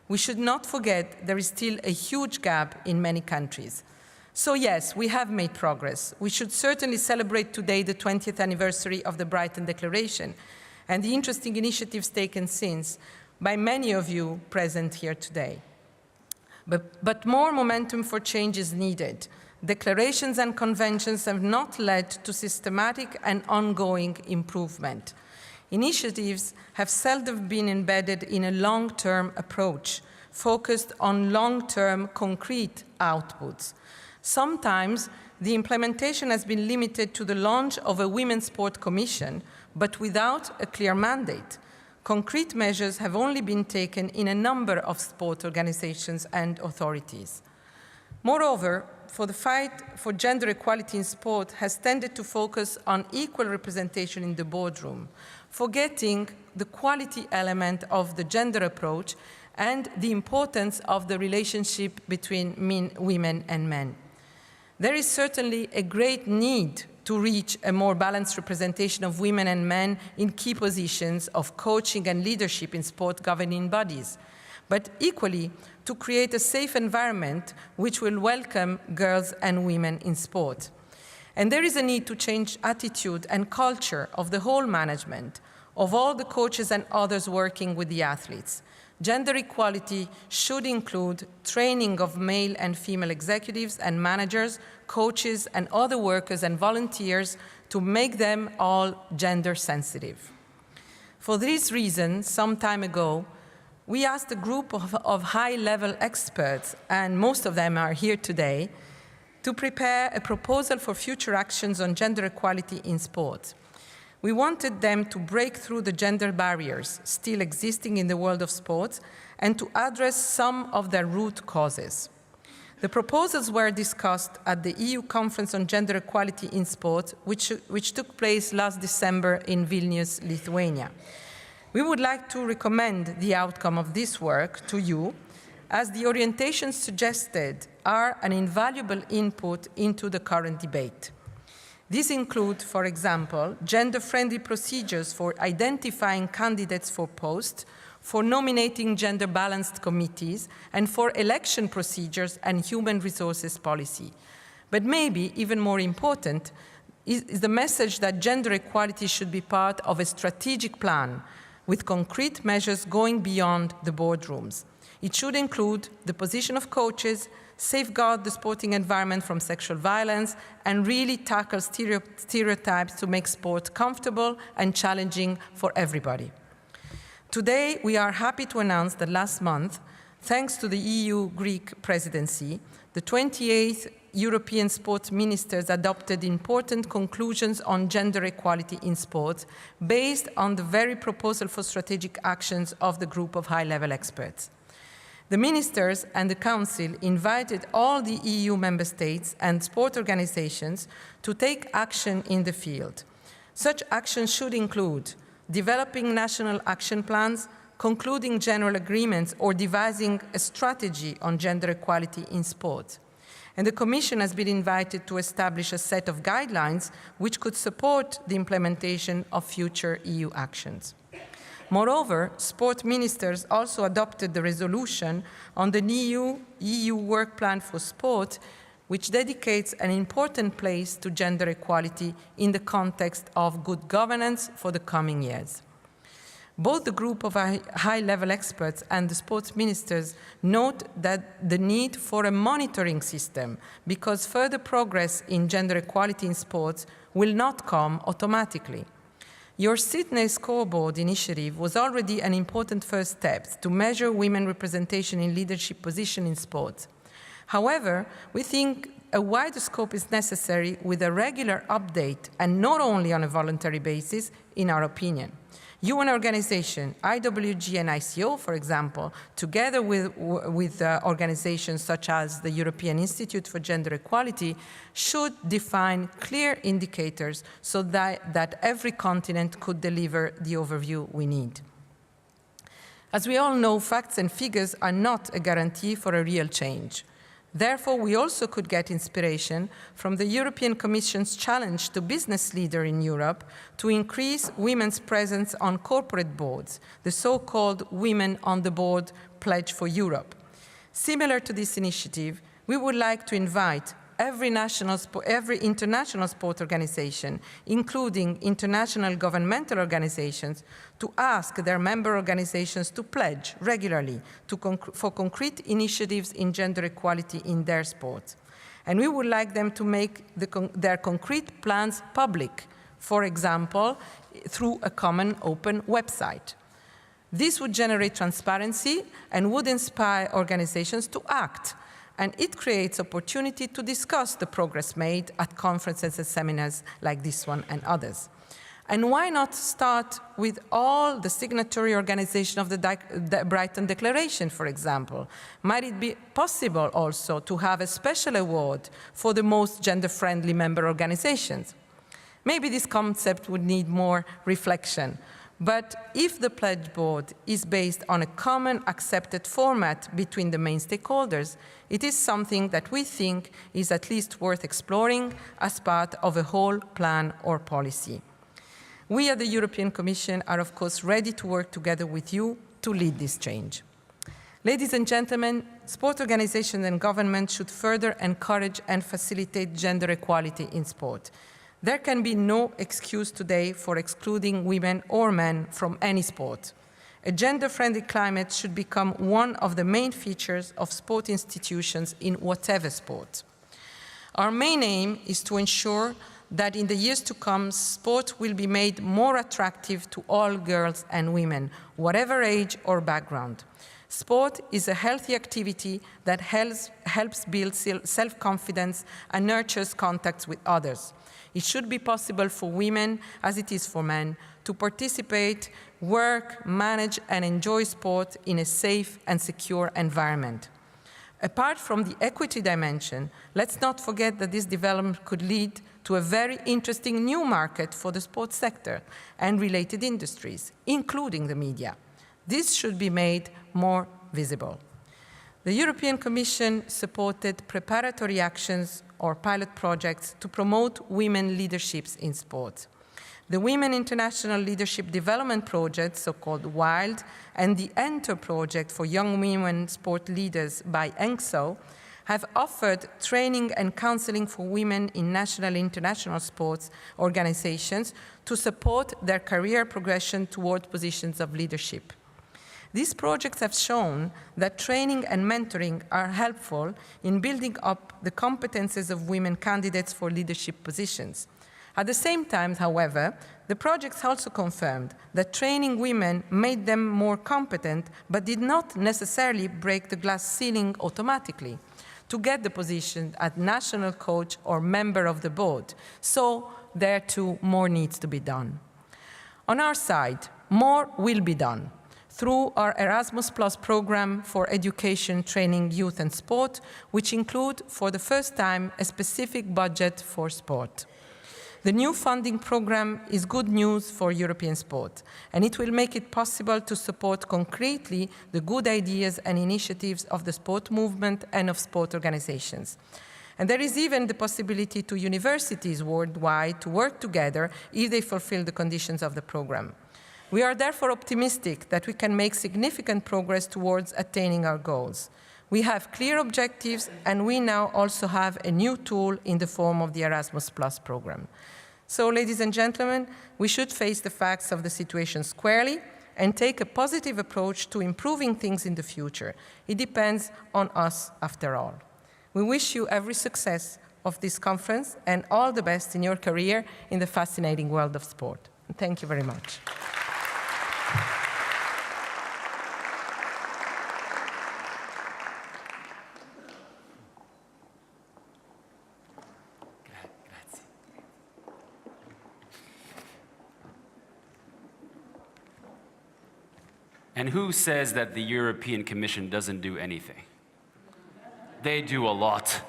we should not forget there is still a huge gap in many countries. So yes, we have made progress. We should certainly celebrate today the 20th anniversary of the Brighton Declaration and the interesting initiatives taken since by many of you present here today. But more momentum for change is needed. Declarations and conventions have not led to systematic and ongoing improvement. Initiatives have seldom been embedded in a long-term approach, focused on long-term concrete outputs. Sometimes the implementation has been limited to the launch of a Women's Sport Commission, but without a clear mandate. Concrete measures have only been taken in a number of sport organizations and authorities. Moreover, the fight for gender equality in sport has tended to focus on equal representation in the boardroom, forgetting the quality element of the gender approach and the importance of the relationship between women and men. There is certainly a great need to reach a more balanced representation of women and men in key positions of coaching and leadership in sport governing bodies. but equally to create a safe environment which will welcome girls and women in sport. And there is a need to change attitude and culture of the whole management, of all the coaches and others working with the athletes. Gender equality should include training of male and female executives and managers, coaches, and other workers and volunteers to make them all gender sensitive. For this reason, some time ago, we asked a group of high-level experts, and most of them are here today, to prepare a proposal for future actions on gender equality in sport. We wanted them to break through the gender barriers still existing in the world of sports and to address some of their root causes. The proposals were discussed at the EU Conference on Gender Equality in Sport, which took place last December in Vilnius, Lithuania. We would like to recommend the outcome of this work to you, as the orientations suggested are an invaluable input into the current debate. These include, for example, gender-friendly procedures for identifying candidates for posts, for nominating gender-balanced committees, and for election procedures and human resources policy. But maybe even more important is the message that gender equality should be part of a strategic plan with concrete measures going beyond the boardrooms. It should include the position of coaches, safeguard the sporting environment from sexual violence, and really tackle stereotypes to make sport comfortable and challenging for everybody. Today, we are happy to announce that last month, thanks to the EU-Greek presidency, the 28th European Sport Ministers adopted important conclusions on gender equality in sport based on the very proposal for strategic actions of the group of high-level experts. The ministers and the Council invited all the EU member states and sport organizations to take action in the field. Such action should include developing national action plans, concluding general agreements, or devising a strategy on gender equality in sport. And the Commission has been invited to establish a set of guidelines which could support the implementation of future EU actions. Moreover, sport ministers also adopted the resolution on the new EU work plan for sport, which dedicates an important place to gender equality in the context of good governance for the coming years. Both the group of high-level experts and the sports ministers note that the need for a monitoring system, because further progress in gender equality in sports will not come automatically. Your Sydney Scoreboard initiative was already an important first step to measure women representation in leadership positions in sport. However, we think a wider scope is necessary with a regular update and not only on a voluntary basis, in our opinion. UN organizations, IWG and ICO, for example, together with organizations such as the European Institute for Gender Equality, should define clear indicators so that every continent could deliver the overview we need. As we all know, facts and figures are not a guarantee for a real change. Therefore, we also could get inspiration from the European Commission's challenge to business leaders in Europe to increase women's presence on corporate boards, the so-called Women on the Board Pledge for Europe. Similar to this initiative, we would like to invite every international sport organization, including international governmental organizations, to ask their member organizations to pledge regularly for concrete initiatives in gender equality in their sport. And we would like them to make their concrete plans public, for example, through a common open website. This would generate transparency and would inspire organizations to act, and it creates opportunity to discuss the progress made at conferences and seminars like this one and others. And why not start with all the signatory organizations of the Brighton Declaration, for example? Might it be possible also to have a special award for the most gender-friendly member organizations? Maybe this concept would need more reflection. But if the pledge board is based on a common accepted format between the main stakeholders, it is something that we think is at least worth exploring as part of a whole plan or policy. We at the European Commission are, of course, ready to work together with you to lead this change. Ladies and gentlemen, sport organizations and governments should further encourage and facilitate gender equality in sport. There can be no excuse today for excluding women or men from any sport. A gender-friendly climate should become one of the main features of sport institutions in whatever sport. Our main aim is to ensure that in the years to come, sport will be made more attractive to all girls and women, whatever age or background. Sport is a healthy activity that helps build self-confidence and nurtures contacts with others. It should be possible for women, as it is for men, to participate, work, manage, and enjoy sport in a safe and secure environment. Apart from the equity dimension, let's not forget that this development could lead to a very interesting new market for the sports sector and related industries, including the media. This should be made more visible. The European Commission supported preparatory actions or pilot projects to promote women leaderships in sport. The Women International Leadership Development Project, so-called WILD, and the Enter project for young women sport leaders by ENGSO have offered training and counseling for women in national and international sports organizations to support their career progression toward positions of leadership. These projects have shown that training and mentoring are helpful in building up the competences of women candidates for leadership positions. At the same time, however, the projects also confirmed that training women made them more competent, but did not necessarily break the glass ceiling automatically to get the position as national coach or member of the board. So there too, more needs to be done. On our side, more will be done through our Erasmus Plus program for education, training, youth and sport, which include for the first time a specific budget for sport. The new funding program is good news for European sport, and it will make it possible to support concretely the good ideas and initiatives of the sport movement and of sport organizations. And there is even the possibility to universities worldwide to work together if they fulfill the conditions of the program. We are therefore optimistic that we can make significant progress towards attaining our goals. We have clear objectives, and we now also have a new tool in the form of the Erasmus Plus program. So, ladies and gentlemen, we should face the facts of the situation squarely and take a positive approach to improving things in the future. It depends on us, after all. We wish you every success of this conference and all the best in your career in the fascinating world of sport. Thank you very much. And who says that the European Commission doesn't do anything? They do a lot.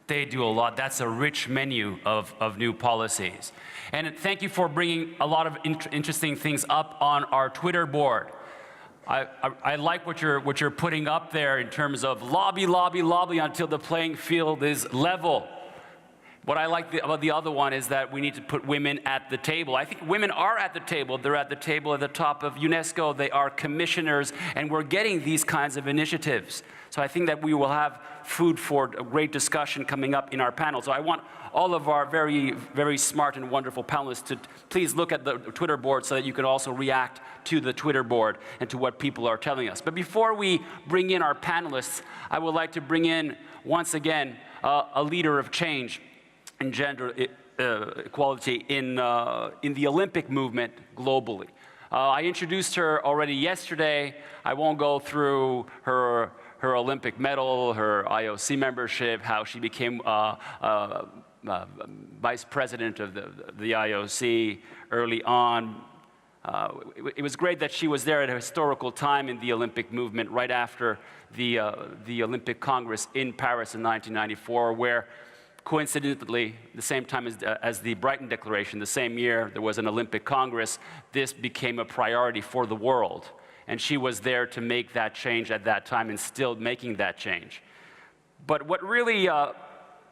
They do a lot. That's a rich menu of new policies. And thank you for bringing a lot of interesting things up on our Twitter board. I like what you're putting up there in terms of lobby, lobby, lobby until the playing field is level. What I like about the other one is that we need to put women at the table. I think women are at the table. They're at the table at the top of UNESCO. They are commissioners, and we're getting these kinds of initiatives. So I think that we will have food for a great discussion coming up in our panel. So I want all of our very, very smart and wonderful panelists to please look at the Twitter board so that you can also react to the Twitter board and to what people are telling us. But before we bring in our panelists, I would like to bring in, once again, a leader of change and gender equality in the Olympic movement globally. I introduced her already yesterday. I won't go through her Olympic medal, her IOC membership, how she became vice president of the IOC early on. It was great that she was there at a historical time in the Olympic movement right after the Olympic Congress in Paris in 1994, where coincidentally, the same time as the Brighton Declaration, the same year there was an Olympic Congress, this became a priority for the world. And she was there to make that change at that time and still making that change. But what really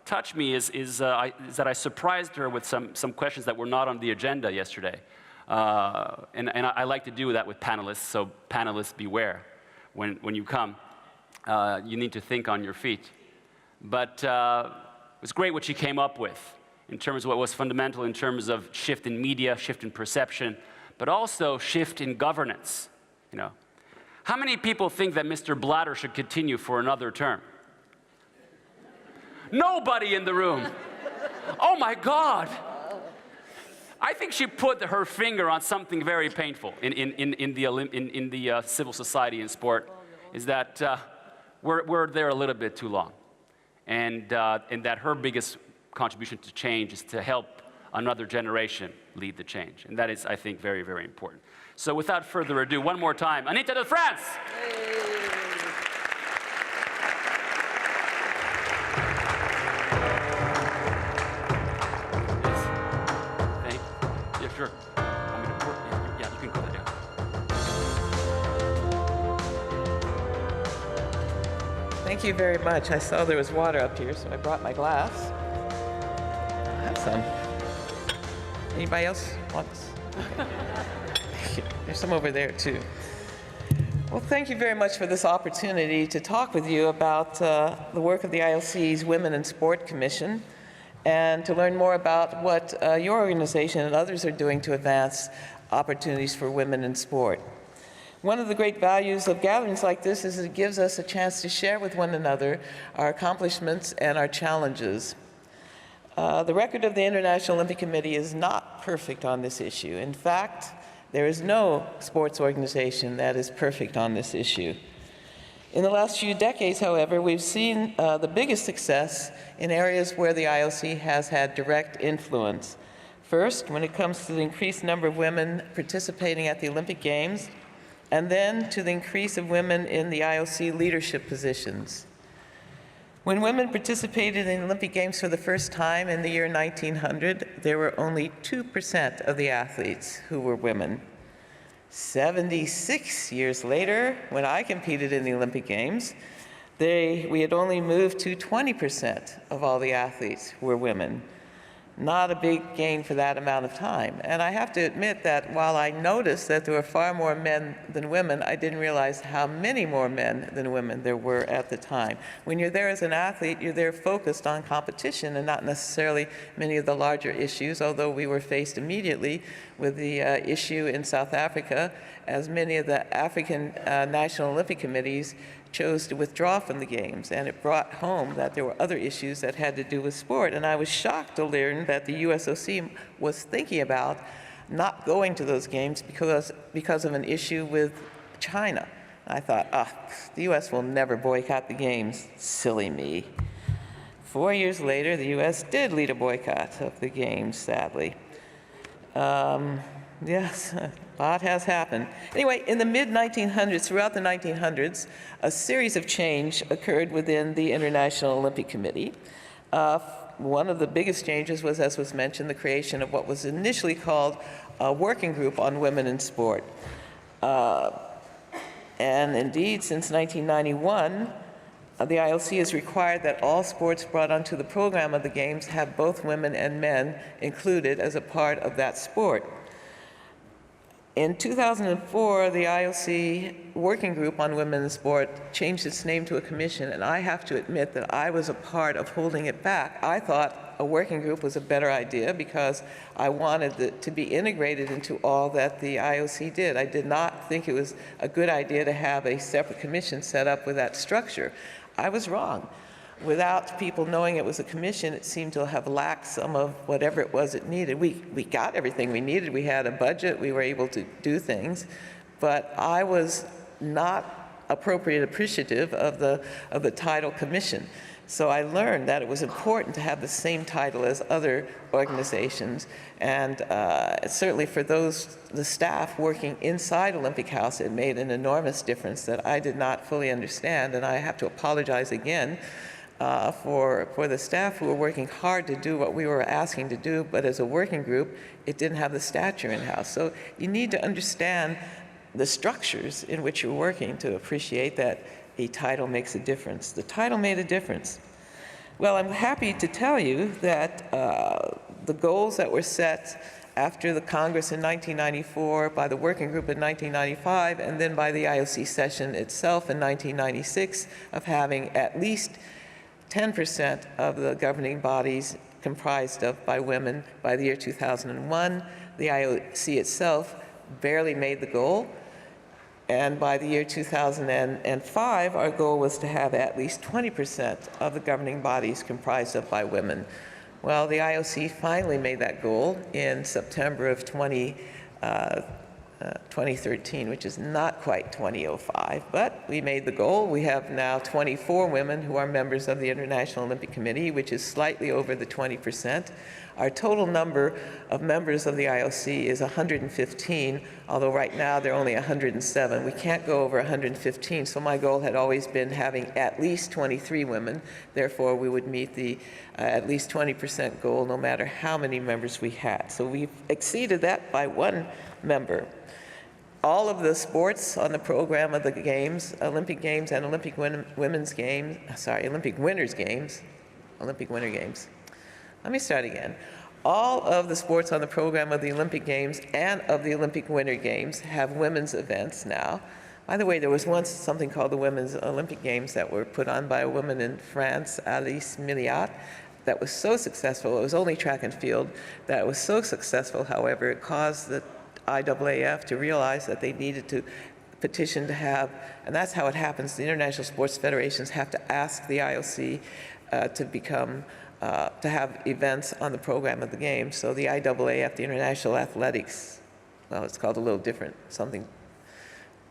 touched me is that I surprised her with some questions that were not on the agenda yesterday. And I like to do that with panelists, so panelists beware. when you come. You need to think on your feet. But it was great what she came up with in terms of what was fundamental in terms of shift in media, shift in perception, but also shift in governance. You know, how many people think that Mr. Blatter should continue for another term? Nobody in the room. Oh my God. I think she put her finger on something very painful in the civil society and sport, is that we're there a little bit too long. And that her biggest contribution to change is to help another generation lead the change. And that is, I think, very, very important. So without further ado, one more time, Anita DeFrantz! Sure. Want me to work? Yeah, you can go there. Thank you very much. I saw there was water up here, so I brought my glass. I'll have some. Anybody else wants? Okay. There's some over there, too. Well, thank you very much for this opportunity to talk with you about the work of the ILC's Women in Sport Commission, and to learn more about what your organization and others are doing to advance opportunities for women in sport. One of the great values of gatherings like this is it gives us a chance to share with one another our accomplishments and our challenges. The record of the International Olympic Committee is not perfect on this issue. In fact, there is no sports organization that is perfect on this issue. In the last few decades, however, we've seen the biggest success in areas where the IOC has had direct influence. First, when it comes to the increased number of women participating at the Olympic Games, and then to the increase of women in the IOC leadership positions. When women participated in the Olympic Games for the first time in the year 1900, there were only 2% of the athletes who were women. 76 years later, when I competed in the Olympic Games, we had only moved to 20% of all the athletes were women. Not a big gain for that amount of time. And I have to admit that while I noticed that there were far more men than women, I didn't realize how many more men than women there were at the time. When you're there as an athlete, you're there focused on competition and not necessarily many of the larger issues, although we were faced immediately with the issue in South Africa, as many of the African National Olympic Committees chose to withdraw from the Games, and it brought home that there were other issues that had to do with sport. And I was shocked to learn that the USOC was thinking about not going to those Games because of an issue with China. I thought, the US will never boycott the Games. Silly me. 4 years later, the US did lead a boycott of the Games, sadly. Yes, a lot has happened. Anyway, in the mid-1900s, throughout the 1900s, a series of change occurred within the International Olympic Committee. One of the biggest changes was, as was mentioned, the creation of what was initially called a working group on women in sport. And indeed, since 1991, the ILC has required that all sports brought onto the program of the Games have both women and men included as a part of that sport. In 2004, the IOC Working Group on Women in Sport changed its name to a commission, and I have to admit that I was a part of holding it back. I thought a working group was a better idea because I wanted it to be integrated into all that the IOC did. I did not think it was a good idea to have a separate commission set up with that structure. I was wrong. Without people knowing it was a commission, it seemed to have lacked some of whatever it was it needed. We got everything we needed. We had a budget. We were able to do things. But I was not appreciative of the title commission. So I learned that it was important to have the same title as other organizations. And certainly for the staff working inside Olympic House, it made an enormous difference that I did not fully understand. And I have to apologize again for the staff who were working hard to do what we were asking to do, but as a working group, it didn't have the stature in-house. So you need to understand the structures in which you're working to appreciate that a title makes a difference. The title made a difference. Well, I'm happy to tell you that the goals that were set after the Congress in 1994, by the working group in 1995, and then by the IOC session itself in 1996, of having at least 10% of the governing bodies comprised of by women by the year 2001. The IOC itself barely made the goal. And by the year 2005, our goal was to have at least 20% of the governing bodies comprised of by women. Well, the IOC finally made that goal in September of 2013, which is not quite 2005, but we made the goal. We have now 24 women who are members of the International Olympic Committee, which is slightly over the 20%. Our total number of members of the IOC is 115, although right now they're only 107. We can't go over 115, so my goal had always been having at least 23 women. Therefore, we would meet the at least 20% goal no matter how many members we had. So we've exceeded that by one member. All of the sports on the program of the Games, Olympic Games and Olympic Women's Games, Olympic Winners' Games, Olympic Winter Games. Let me start again. All of the sports on the program of the Olympic Games and of the Olympic Winter Games have women's events now. By the way, there was once something called the Women's Olympic Games that were put on by a woman in France, Alice Milliat, that was so successful. It was only track and field that it was so successful, however, it caused the IAAF to realize that they needed to petition to have, and that's how it happens, the international sports federations have to ask the IOC to have events on the program of the Games. So the IAAF, the International Athletics, well, it's called a little different, something.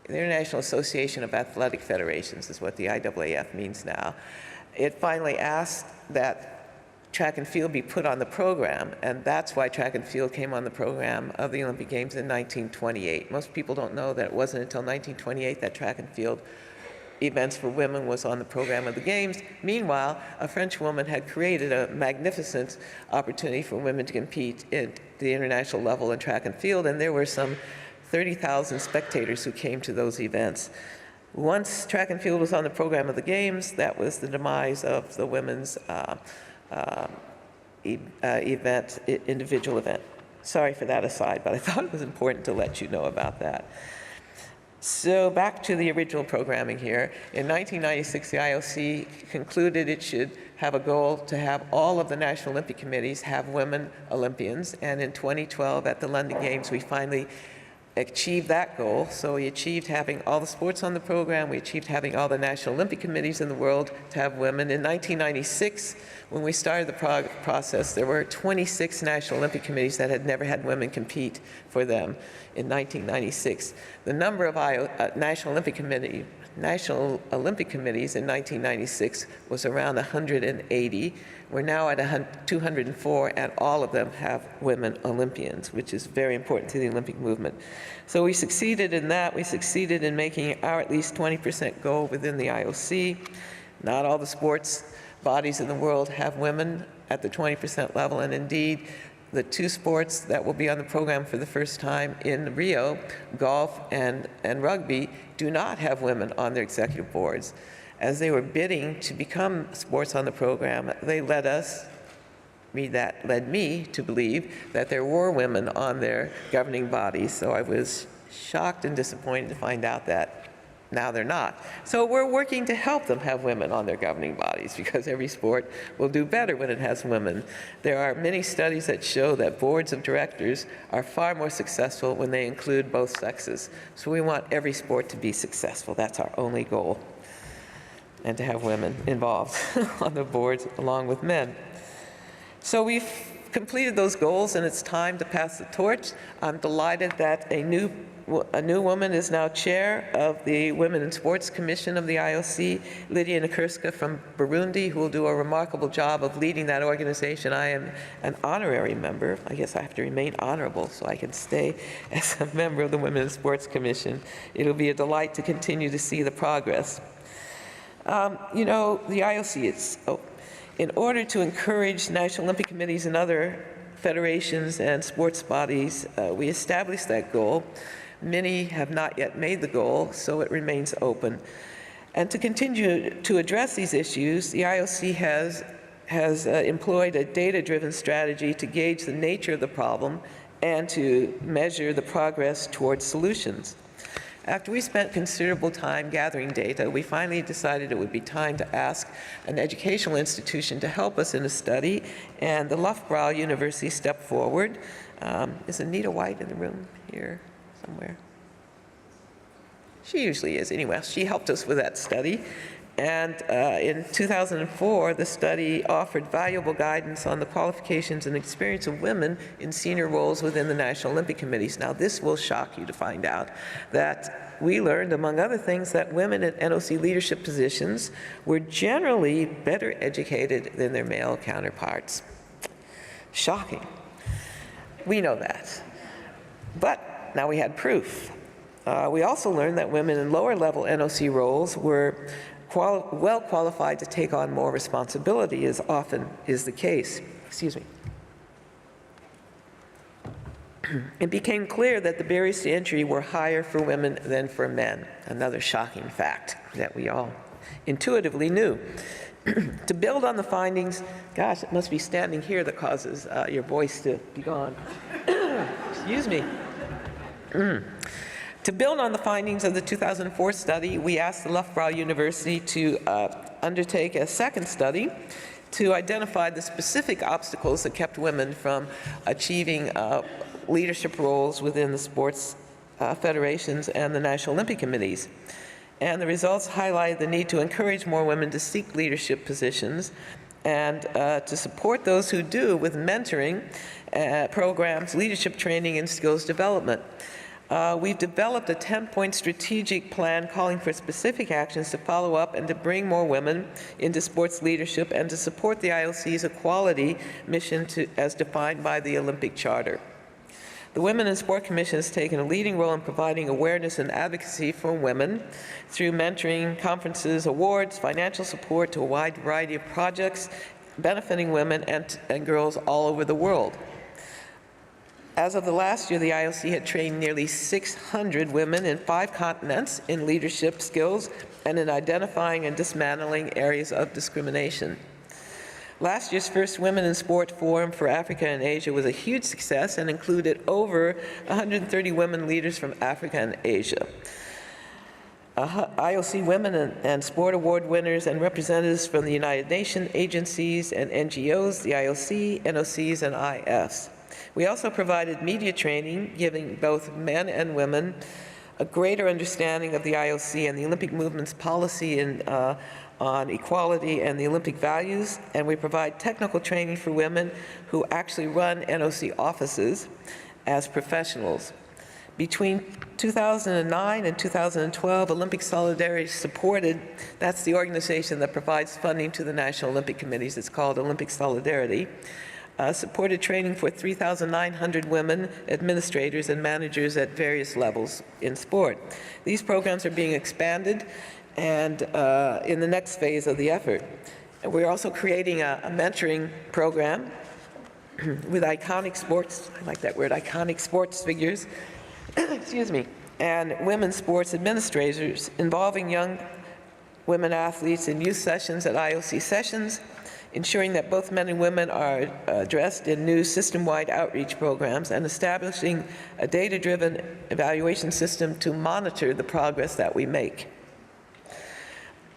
The International Association of Athletic Federations is what the IAAF means now. It finally asked that track and field be put on the program, and that's why track and field came on the program of the Olympic Games in 1928. Most people don't know that it wasn't until 1928 that track and field events for women was on the program of the Games. Meanwhile, a French woman had created a magnificent opportunity for women to compete at the international level in track and field, and there were some 30,000 spectators who came to those events. Once track and field was on the program of the Games, that was the demise of the women's individual event. Sorry for that aside, but I thought it was important to let you know about that. So back to the original programming here. In 1996, the IOC concluded it should have a goal to have all of the National Olympic Committees have women Olympians, and in 2012 at the London Games, we finally achieved that goal. So we achieved having all the sports on the program, we achieved having all the National Olympic Committees in the world to have women. In 1996, when we started the process, there were 26 National Olympic Committees that had never had women compete for them in 1996. The number of National Olympic Committees in 1996 was around 180. We're now at 204, and all of them have women Olympians, which is very important to the Olympic movement. So we succeeded in that. We succeeded in making our at least 20% goal within the IOC. Not all the sports bodies in the world have women at the 20% level, and indeed, the two sports that will be on the program for the first time in Rio, golf and rugby, do not have women on their executive boards. As they were bidding to become sports on the program, they led me to believe that there were women on their governing bodies. So I was shocked and disappointed to find out that now they're not. So we're working to help them have women on their governing bodies, because every sport will do better when it has women. There are many studies that show that boards of directors are far more successful when they include both sexes. So we want every sport to be successful. That's our only goal. And to have women involved on the boards along with men. So we've completed those goals, and it's time to pass the torch. I'm delighted that a new woman is now chair of the Women in Sports Commission of the IOC, Lydia Nakurska from Burundi, who will do a remarkable job of leading that organization. I am an honorary member. I guess I have to remain honorable so I can stay as a member of the Women in Sports Commission. It'll be a delight to continue to see the progress. You know, the IOC in order to encourage National Olympic Committees and other federations and sports bodies, we established that goal. Many have not yet made the goal, so it remains open. And to continue to address these issues, the IOC has employed a data-driven strategy to gauge the nature of the problem and to measure the progress towards solutions. After we spent considerable time gathering data, we finally decided it would be time to ask an educational institution to help us in a study, and the Loughborough University stepped forward. Is Anita White in the room here somewhere? She usually is. Anyway, she helped us with that study. And in 2004, the study offered valuable guidance on the qualifications and experience of women in senior roles within the National Olympic Committees. Now, this will shock you to find out that we learned, among other things, that women at NOC leadership positions were generally better educated than their male counterparts. Shocking. We know that. But now we had proof. We also learned that women in lower-level NOC roles were well qualified to take on more responsibility, as often is the case. Excuse me. It became clear that the barriers to entry were higher for women than for men, another shocking fact that we all intuitively knew. To build on the findings, gosh, it must be standing here that causes your voice to be gone. Excuse me. To build on the findings of the 2004 study, we asked the Loughborough University to undertake a second study to identify the specific obstacles that kept women from achieving leadership roles within the sports federations and the National Olympic Committees. And the results highlight the need to encourage more women to seek leadership positions and to support those who do with mentoring programs, leadership training, and skills development. We've developed a 10-point strategic plan calling for specific actions to follow up and to bring more women into sports leadership and to support the IOC's equality mission as defined by the Olympic Charter. The Women in Sport Commission has taken a leading role in providing awareness and advocacy for women through mentoring, conferences, awards, financial support to a wide variety of projects benefiting women and girls all over the world. As of the last year, the IOC had trained nearly 600 women in 5 continents in leadership skills and in identifying and dismantling areas of discrimination. Last year's first Women in Sport Forum for Africa and Asia was a huge success and included over 130 women leaders from Africa and Asia. IOC Women and Sport Award winners and representatives from the United Nations agencies and NGOs, the IOC, NOCs, and IFs. We also provided media training, giving both men and women a greater understanding of the IOC and the Olympic movement's policy on equality and the Olympic values, and we provide technical training for women who actually run NOC offices as professionals. Between 2009 and 2012, Olympic Solidarity supported, that's the organization that provides funding to the National Olympic Committees, it's called Olympic Solidarity, supported training for 3,900 women administrators and managers at various levels in sport. These programs are being expanded and in the next phase of the effort. And we're also creating a mentoring program with iconic sports, I like that word, iconic sports figures, excuse me, and women's sports administrators involving young women athletes in youth sessions at IOC sessions, ensuring that both men and women are addressed in new system-wide outreach programs, and establishing a data-driven evaluation system to monitor the progress that we make.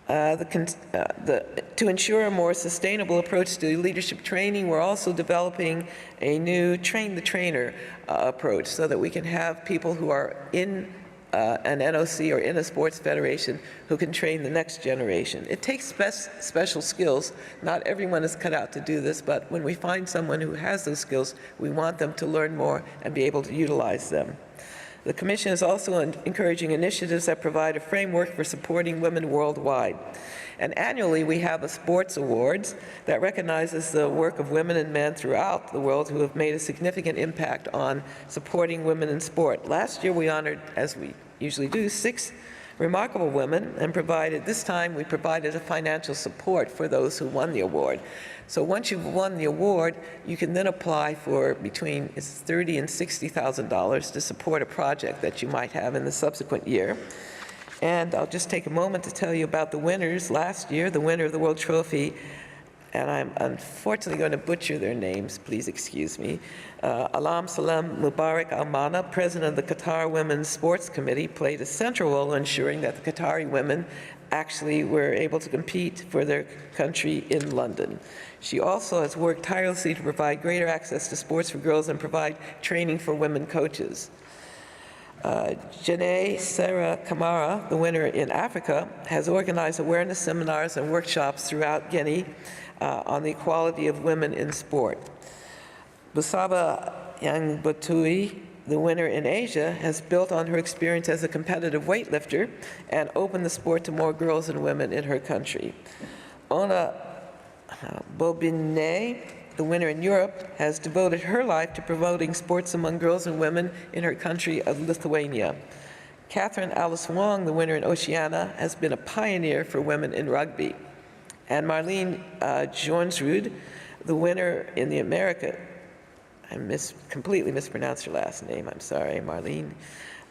To ensure a more sustainable approach to leadership training, we're also developing a new train-the-trainer approach so that we can have people who are in an NOC or in a sports federation who can train the next generation. It takes special skills. Not everyone is cut out to do this, but when we find someone who has those skills, we want them to learn more and be able to utilize them. The Commission is also encouraging initiatives that provide a framework for supporting women worldwide. And annually, we have a sports awards that recognizes the work of women and men throughout the world who have made a significant impact on supporting women in sport. Last year, we honored, as we usually do, 6 remarkable women, and this time we provided a financial support for those who won the award. So once you've won the award, you can then apply for between $30,000 and $60,000 to support a project that you might have in the subsequent year. And I'll just take a moment to tell you about the winners last year. The winner of the World Trophy and I'm unfortunately going to butcher their names, please excuse me. Alam Salem Mubarak Al-Mana, president of the Qatar Women's Sports Committee, played a central role in ensuring that the Qatari women actually were able to compete for their country in London. She also has worked tirelessly to provide greater access to sports for girls and provide training for women coaches. Janae Sarah Kamara, the winner in Africa, has organized awareness seminars and workshops throughout Guinea on the equality of women in sport. Busaba Yangbutui, the winner in Asia, has built on her experience as a competitive weightlifter and opened the sport to more girls and women in her country. Ona Bobine, the winner in Europe, has devoted her life to promoting sports among girls and women in her country of Lithuania. Catherine Alice Wong, the winner in Oceania, has been a pioneer for women in rugby. And Marlene Jornsrud, the winner in the America, I completely mispronounced her last name, I'm sorry, Marlene.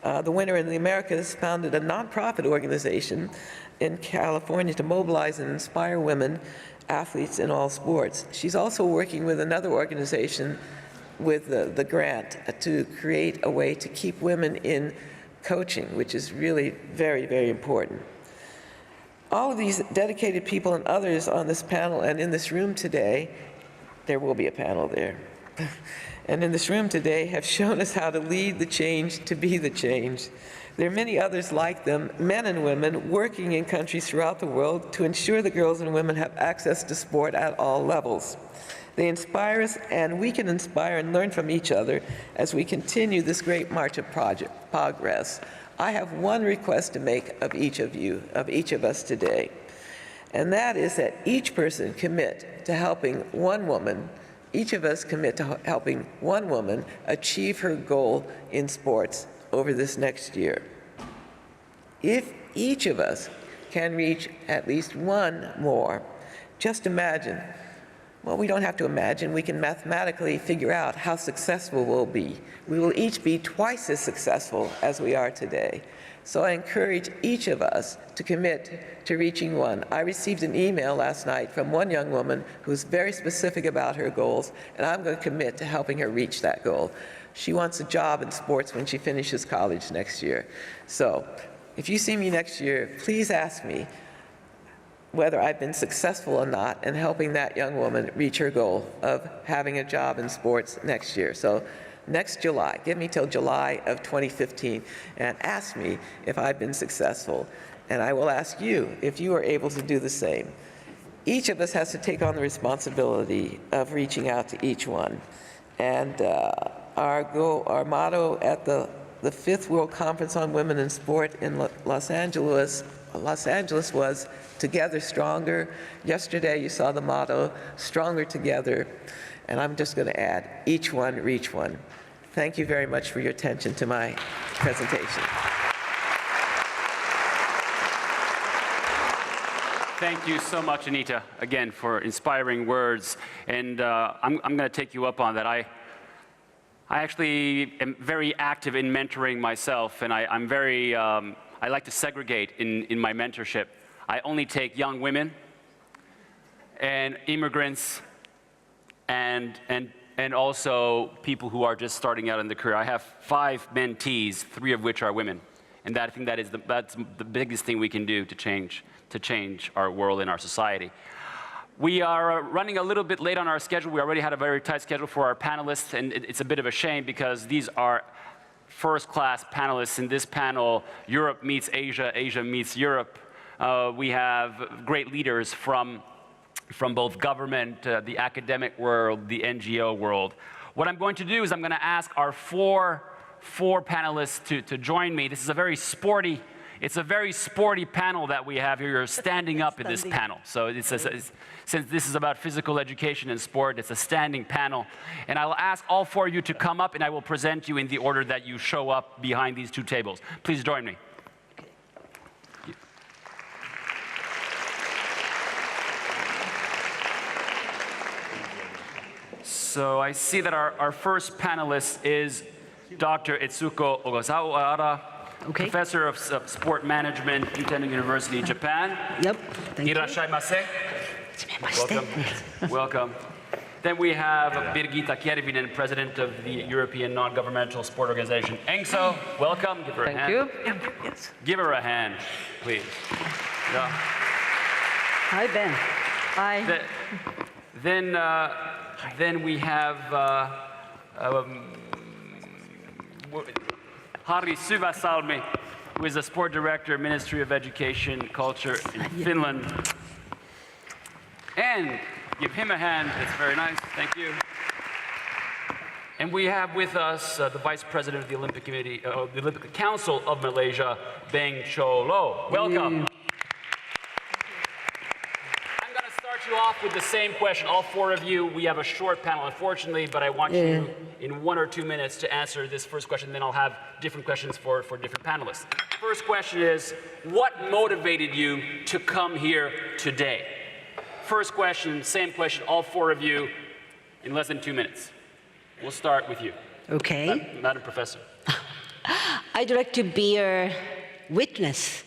The winner in the Americas founded a nonprofit organization in California to mobilize and inspire women athletes in all sports. She's also working with another organization with the grant to create a way to keep women in coaching, which is really very, very important. All of these dedicated people and others on this panel and in this room today, there will be a panel there, and in this room today have shown us how to lead the change to be the change. There are many others like them, men and women, working in countries throughout the world to ensure that girls and women have access to sport at all levels. They inspire us, and we can inspire and learn from each other as we continue this great march of progress. I have one request to make of each of you, of each of us today, and that is that each person commit to helping one woman, each of us commit to helping one woman achieve her goal in sports over this next year. If each of us can reach at least one more, just imagine, well, we don't have to imagine, we can mathematically figure out how successful we'll be. We will each be twice as successful as we are today. So I encourage each of us to commit to reaching one. I received an email last night from one young woman who's very specific about her goals, and I'm going to commit to helping her reach that goal. She wants a job in sports when she finishes college next year. So if you see me next year, please ask me whether I've been successful or not in helping that young woman reach her goal of having a job in sports next year. So next July, give me till July of 2015, and ask me if I've been successful. And I will ask you if you are able to do the same. Each of us has to take on the responsibility of reaching out to each one. And our motto at the 5th World Conference on Women in Sport in Los Angeles was "Together Stronger." Yesterday you saw the motto, "Stronger Together," and I'm just going to add, "Each one, reach one." Thank you very much for your attention to my presentation. Thank you so much, Anita, again, for inspiring words. And I'm going to take you up on that. I actually am very active in mentoring myself, and I like to segregate in my mentorship. I only take young women and immigrants and also people who are just starting out in the career. I have 5 mentees, 3 of which are women. And I think that's the biggest thing we can do to change our world and our society. We are running a little bit late on our schedule. We already had a very tight schedule for our panelists, and it's a bit of a shame because these are first-class panelists. In this panel, Europe meets Asia, Asia meets Europe. We have great leaders from both government, the academic world, the NGO world. What I'm going to do is I'm going to ask our four panelists to join me. This is a very sporty panel that we have here. You're standing up in this panel. So since this is about physical education and sport, it's a standing panel. And I will ask all 4 of you to come up, and I will present you in the order that you show up behind these 2 tables. Please join me. So I see that our first panelist is Dr. Etsuko Ogasawara, Professor of Sport Management, Juntendo University, Japan. Yep, thank you. Irashaimase. Welcome. Welcome. Then we have Birgitta Kervinen, President of the European Non-Governmental Sport Organization, ENGSO. Welcome. Give her a hand. Thank you. Yes. Give her a hand, please. Yeah. Hi, Ben. Hi. Then we have Harri Syväsalmi, who is the Sport Director, Ministry of Education, Culture in Finland. And give him a hand. It's very nice. Thank you. And we have with us the Vice President of the Olympic Committee, the Olympic Council of Malaysia, Beng Choo. Welcome. I'm going to start you off with the same question. All four of you, we have a short panel, unfortunately, but I want you in 1 or 2 minutes to answer this first question, then I'll have different questions for different panelists. First question is, what motivated you to come here today? First question, same question, all four of you, in less than 2 minutes. We'll start with you. Okay. Madam Professor. I'd like to be a witness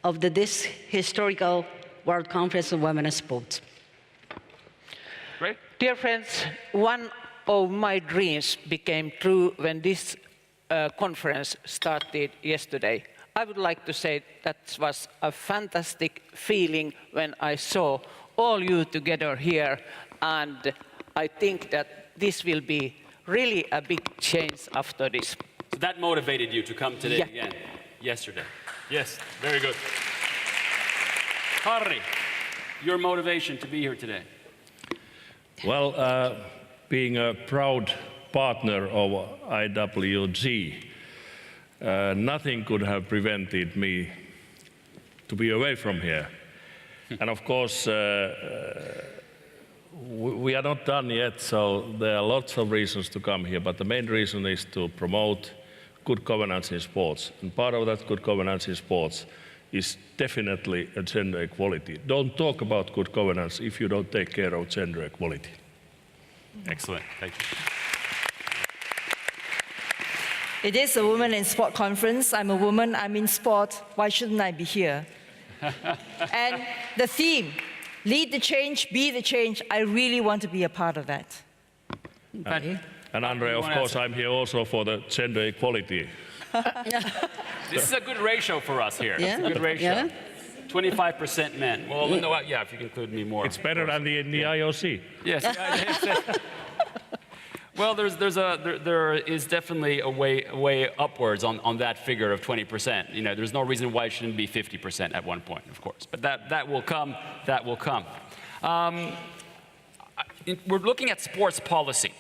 of this historical World Conference on Women in Sports. Great. Dear friends, one of my dreams became true when this conference started yesterday. I would like to say that was a fantastic feeling when I saw all you together here, and I think that this will be really a big change after this. So that motivated you to come today again, yesterday. Yes, very good. Harri, your motivation to be here today? Well, being a proud partner of IWG, nothing could have prevented me to be away from here. And of course, we are not done yet, so there are lots of reasons to come here, but the main reason is to promote good governance in sports. And part of that good governance in sports is definitely a gender equality. Don't talk about good governance if you don't take care of gender equality. Excellent, thank you. It is a Women in Sport conference. I'm a woman, I'm in sport. Why shouldn't I be here? And the theme, lead the change, be the change, I really want to be a part of that. And Andre, of course, I'm here also for the gender equality. This is a good ratio for us here. Yeah? It's a good ratio. Yeah? 25% men. Well, no, yeah, if you can include me more. It's better than the IOC. Yes. Well, there is definitely a way upwards on that figure of 20%. You know, there's no reason why it shouldn't be 50% at one point, of course. But that will come. That will come. We're looking at sports policy.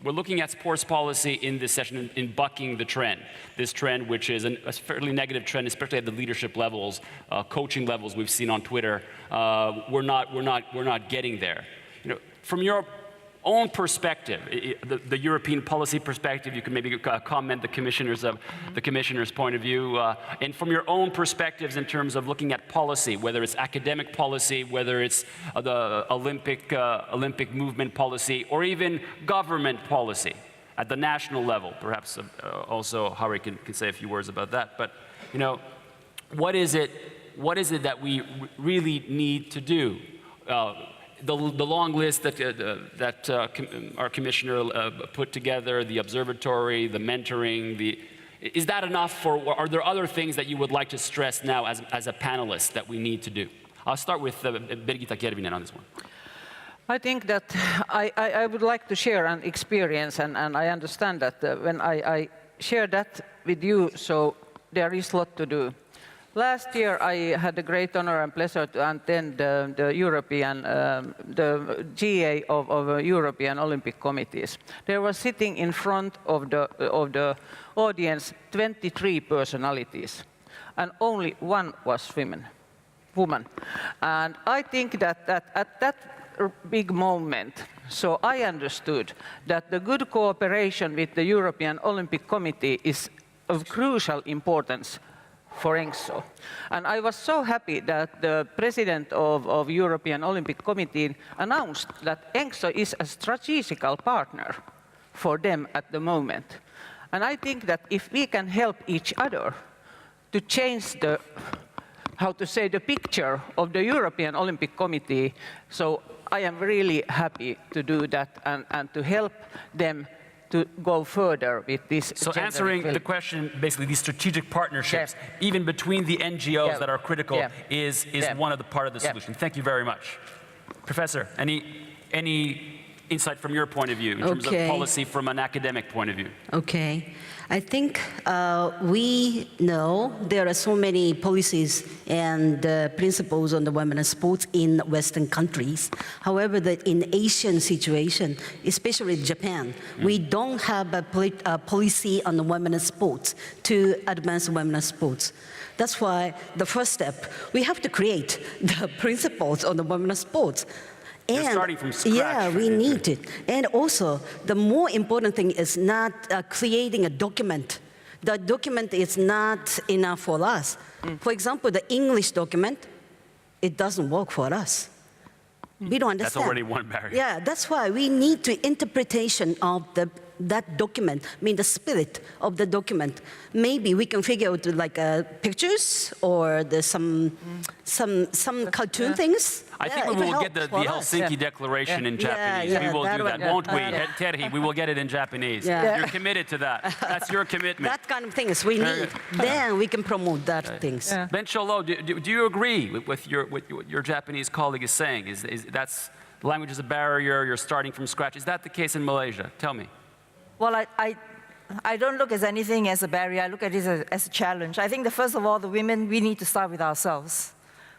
We're looking at sports policy in this session in bucking the trend. This trend, which is a fairly negative trend, especially at the leadership levels, coaching levels we've seen on Twitter. We're not getting there. You know, from your own perspective, the European policy perspective, you can maybe comment the commissioner's point of view, and from your own perspectives in terms of looking at policy, whether it's academic policy, whether it's the Olympic movement policy, or even government policy at the national level. Perhaps also Harri can say a few words about that. But you know, what is it that we really need to do? The long list that our commissioner put together, the observatory, the mentoring, is that enough, or are there other things that you would like to stress now as a panelist that we need to do? I'll start with Birgitta Kervinen on this one. I think that I would like to share an experience, and I understand that when I share that with you, so there is a lot to do. Last year, I had the great honor and pleasure to attend the European, the GA of European Olympic Committees. They were sitting in front of the audience 23 personalities, and only one was woman. And I think that at that big moment, so I understood that the good cooperation with the European Olympic Committee is of crucial importance for ENGSO. And I was so happy that the president of European Olympic Committee announced that ENGSO is a strategical partner for them at the moment. And I think that if we can help each other to change the how to say, the picture of the European Olympic Committee. So I am really happy to do that and to help them to go further with this. So answering the question, basically these strategic partnerships, even between the NGOs that are critical, is one of the part of the solution. Thank you very much. Professor, any insight from your point of view in terms of policy from an academic point of view? Okay. I think we know there are so many policies and principles on the women's sports in Western countries. However, in Asian situation, especially Japan, we don't have a policy on the women's sports to advance women's sports. That's why the first step, we have to create the principles on the women's sports. You're starting from scratch. Yeah, we need it. And also, the more important thing is not creating a document. The document is not enough for us. For example, the English document, it doesn't work for us. We don't understand. That's already one barrier. Yeah, that's why we need to interpretation of that document, I mean the spirit of the document. Maybe we can figure out like pictures or some cartoon things. I think we will get the Helsinki Declaration in Japanese. We will do that, won't we? Terhi, we will get it in Japanese. You're committed to that. That's your commitment. That kind of things we need. Then we can promote that things. Ben Cholo, do you agree with what your Japanese colleague is saying? Is that's language is a barrier, you're starting from scratch. Is that the case in Malaysia? Tell me. Well, I don't look at anything as a barrier. I look at it as a challenge. I think that first of all, the women, we need to start with ourselves.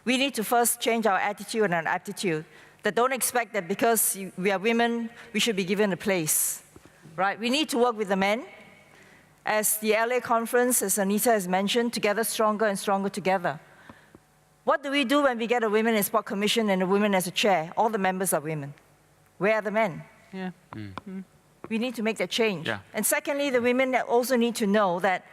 We need to first change our attitude and aptitude. That don't expect that because we are women, we should be given a place, right? We need to work with the men. As the LA conference, as Anita has mentioned, together stronger and stronger together. What do we do when we get a Women in Sport Commission and a woman as a chair? All the members are women. Where are the men? Yeah. We need to make that change. Yeah. And secondly, the women also need to know that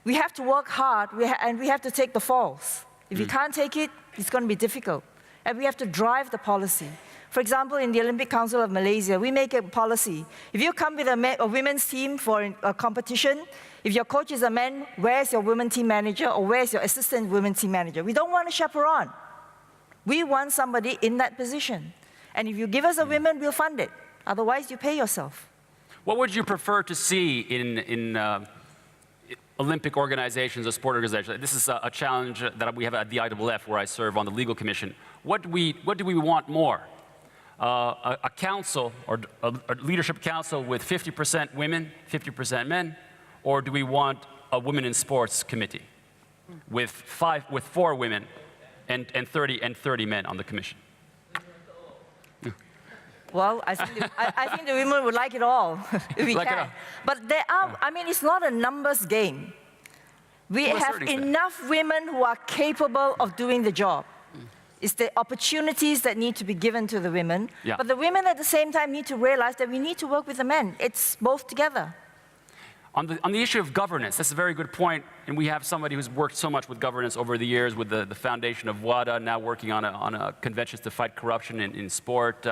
we have to work hard and we have to take the falls. If we can't take it, it's going to be difficult. And we have to drive the policy. For example, in the Olympic Council of Malaysia, we make a policy. If you come with a women's team for a competition, if your coach is a man, where's your women's team manager or where's your assistant women's team manager? We don't want a chaperone. We want somebody in that position. And if you give us a woman, we'll fund it. Otherwise, you pay yourself. What would you prefer to see in Olympic organizations or sport organizations? This is a challenge that we have at the IWF, where I serve on the legal commission. What do we want more? A council or a leadership council with 50% women, 50% men, or do we want a women in sports committee with 4 women and 30 men on the commission? Well, I think the women would like it all, if we can. But there are, I mean, it's not a numbers game. We have enough women who are capable of doing the job. It's the opportunities that need to be given to the women. Yeah. But the women at the same time need to realize that we need to work with the men. It's both together. On the issue of governance, that's a very good point. And we have somebody who's worked so much with governance over the years with the foundation of WADA, now working on a convention to fight corruption in sport.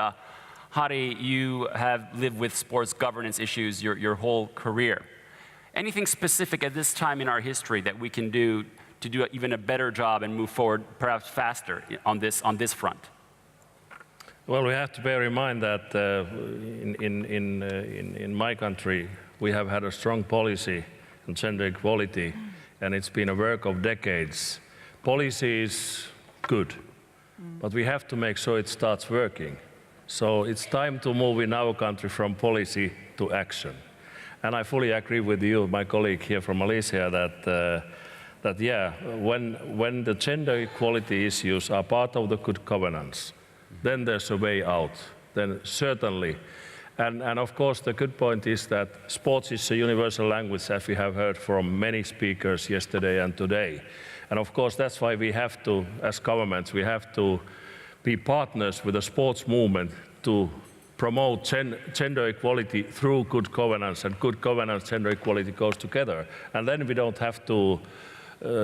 Harri, you have lived with sports governance issues your whole career. Anything specific at this time in our history that we can do to do even a better job and move forward perhaps faster on this front? Well, we have to bear in mind that in my country, we have had a strong policy on gender equality, and it's been a work of decades. Policy is good, but we have to make sure it starts working. So it's time to move in our country from policy to action. And I fully agree with you, my colleague here from Malaysia, that yeah, when the gender equality issues are part of the good governance, then there's a way out, then certainly. And of course, the good point is that sports is a universal language, as we have heard from many speakers yesterday and today. And of course, that's why we have to, as governments, we have to be partners with the sports movement to promote gender equality through good governance, and good governance, gender equality goes together. And then we don't have to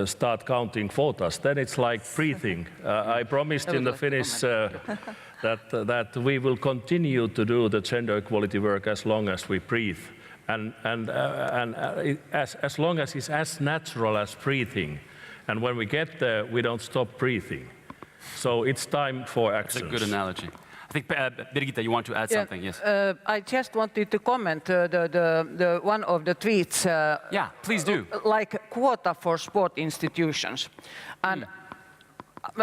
start counting quotas. Then it's like breathing. I promised in the Finnish that we will continue to do the gender equality work as long as we breathe, and as long as it's as natural as breathing. And when we get there, we don't stop breathing. So it's time for action. That's a good analogy. I think, Birgitta, you want to add something? Yes. I just wanted to comment the one of the tweets. Yeah, please do. Like quota for sport institutions. And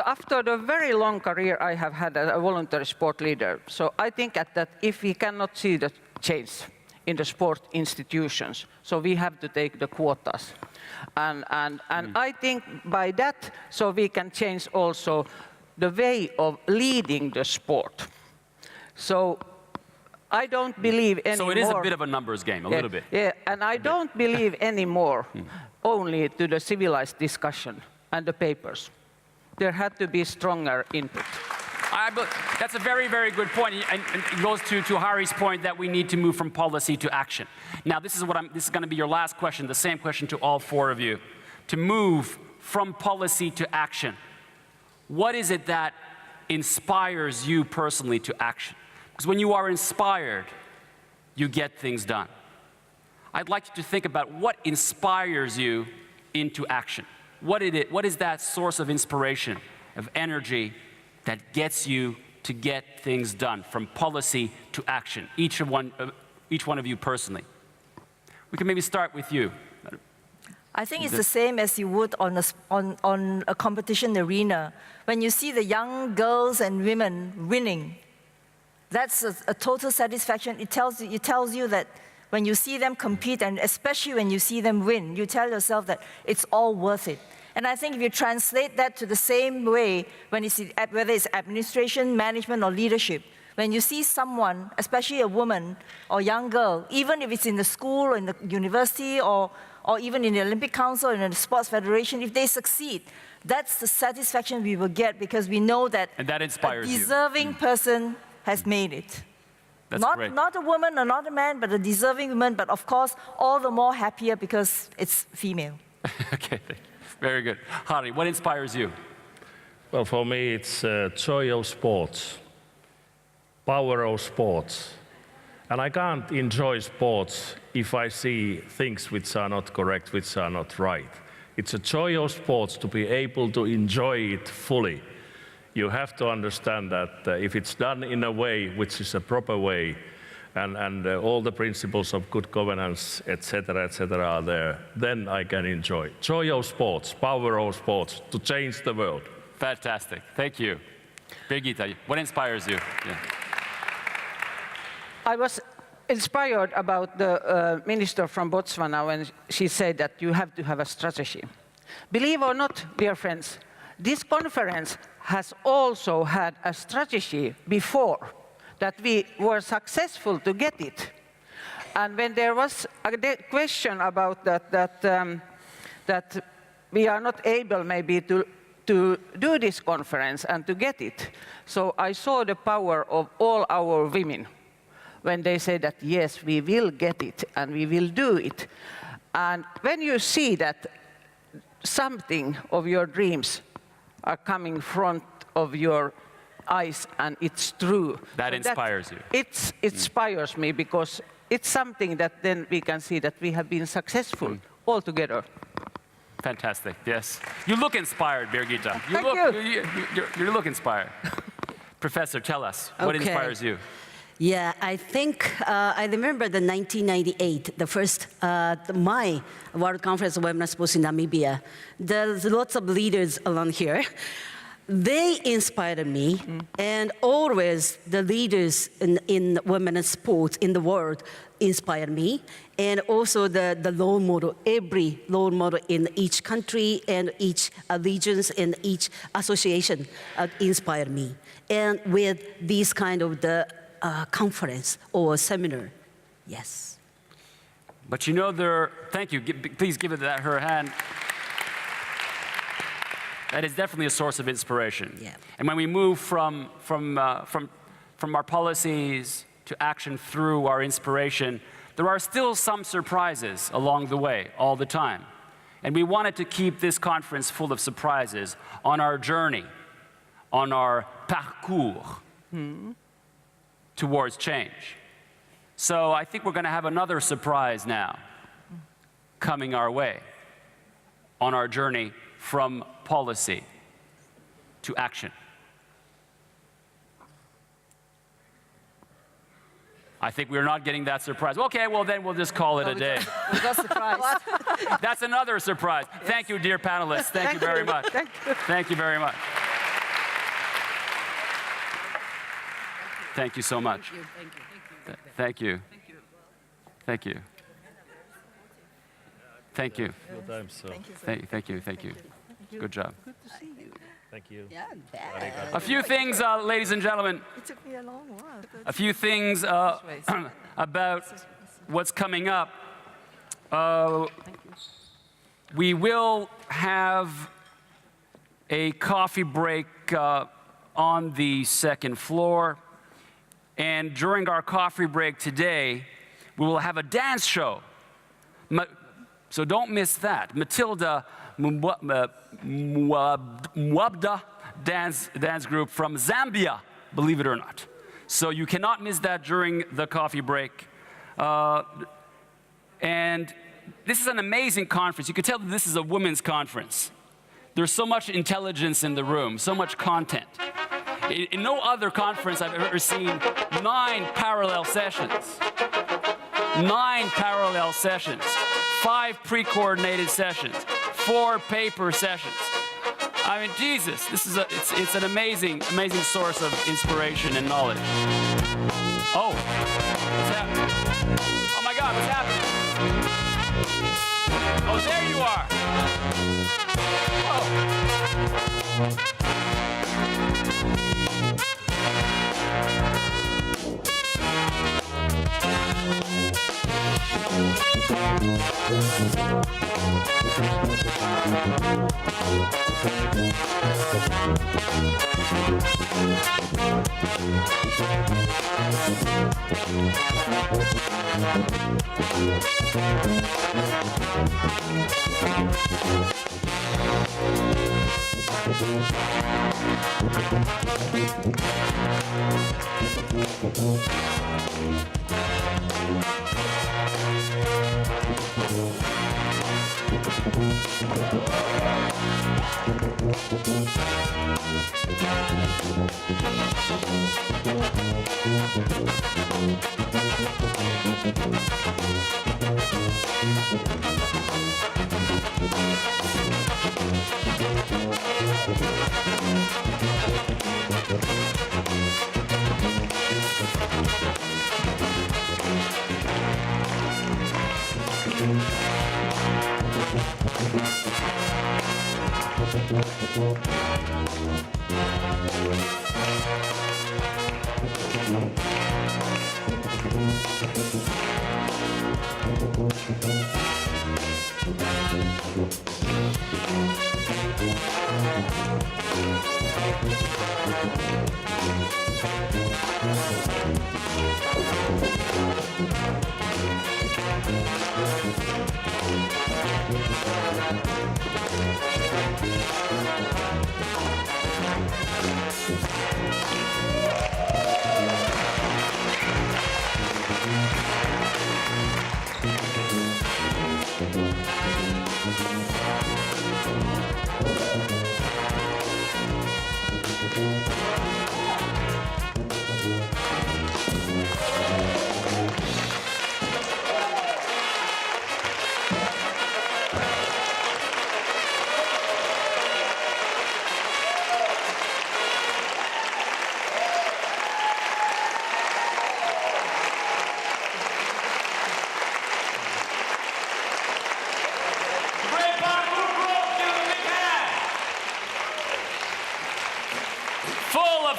after the very long career I have had as a voluntary sport leader, so I think that if we cannot see the change in the sport institutions, so we have to take the quotas. And I think by that, so we can change also the way of leading the sport. So I don't believe anymore. So it is a bit of a numbers game, a little bit. Yeah, and I don't believe anymore only to the civilized discussion and the papers. There had to be stronger input. That's a very, very good point, and it goes to Harri's point that we need to move from policy to action. Now, this is going to be your last question, the same question to all four of you. To move from policy to action, what is it that inspires you personally to action? Because when you are inspired, you get things done. I'd like you to think about what inspires you into action. What is that source of inspiration, of energy, that gets you to get things done, from policy to action, each one of you personally? We can maybe start with you. I think it's the same as you would on a competition arena. When you see the young girls and women winning, that's a total satisfaction. It tells you that when you see them compete, and especially when you see them win, you tell yourself that it's all worth it. And I think if you translate that to the same way, whether it's administration, management, or leadership, when you see someone, especially a woman or young girl, even if it's in the school or in the university or even in the Olympic Council or in the Sports Federation, if they succeed, that's the satisfaction we will get, because we know that, and that inspires a deserving person has made it. That's great. Not a woman or not a man, but a deserving woman, but of course, all the more happier because it's female. Okay, thank you. Very good. Harri, what inspires you? Well, for me, it's joy of sports, power of sports. And I can't enjoy sports if I see things which are not correct, which are not right. It's a joy of sports to be able to enjoy it fully. You have to understand that if it's done in a way which is a proper way, and all the principles of good governance, etc., are there, then I can enjoy. Joy of sports, power of sports, to change the world. Fantastic. Thank you. Birgitta, what inspires you? Yeah. I was inspired about the minister from Botswana when she said that you have to have a strategy. Believe or not, dear friends, this conference has also had a strategy before, that we were successful to get it. And when there was a question about that we are not able maybe to do this conference and to get it, so I saw the power of all our women when they say that, yes, we will get it and we will do it. And when you see that something of your dreams are coming in front of your eyes and it's true. That inspires you. It inspires me, because it's something that then we can see that we have been successful all together. Fantastic, yes. You look inspired, Birgitta. You look inspired. Professor, tell us, what inspires you? Yeah, I think I remember the 1998, the first, my World Conference of Women's Sports in Namibia. There's lots of leaders around here. They inspired me, and always the leaders in women's sports in the world inspired me, and also the role model, every role model in each country and each regions and each association inspired me. And with this kind of the conference or seminar, yes. But you know, thank you, please give her a hand. That is definitely a source of inspiration. Yeah. And when we move from our policies to action through our inspiration, there are still some surprises along the way, all the time. And we wanted to keep this conference full of surprises on our journey, on our parcours towards change. So I think we're going to have another surprise now coming our way on our journey from policy to action. I think we're not getting that surprise. Okay, well then we'll just call it a day. We got surprised. That's another surprise. Yes. Thank you, dear panelists. Thank you very much. Thank you. Thank you very much. Thank you so much. Thank you. Thank you. Thank you. Thank you. Thank you. Good job. Good to see you. Thank you. Yeah, A few things, ladies and gentlemen. It took me a long while. A few things about what's coming up. We will have a coffee break on the second floor. And during our coffee break today, we will have a dance show. So don't miss that. Matilda Mwabda dance group from Zambia, believe it or not. So you cannot miss that during the coffee break. And this is an amazing conference. You can tell that this is a women's conference. There's so much intelligence in the room, so much content. In no other conference I've ever seen 9 parallel sessions. 9 parallel sessions. 5 pre-coordinated sessions. 4 paper sessions. I mean, Jesus, this is it's an amazing source of inspiration and knowledge. Oh, what's happening? Oh my God, what's happening? Oh, there you are.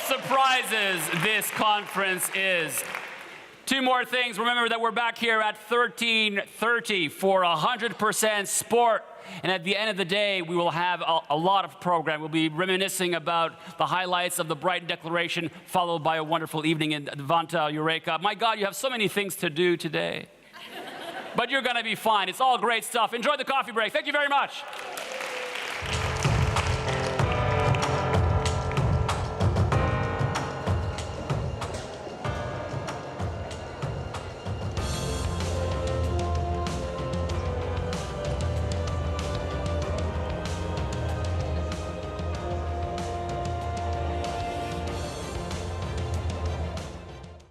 Surprises this conference is. 2 more things. Remember that we're back here at 13:30 for 100% sport. And at the end of the day, we will have a lot of program. We'll be reminiscing about the highlights of the Brighton Declaration, followed by a wonderful evening in Vanta Eureka. My God, you have so many things to do today. But you're going to be fine. It's all great stuff. Enjoy the coffee break. Thank you very much.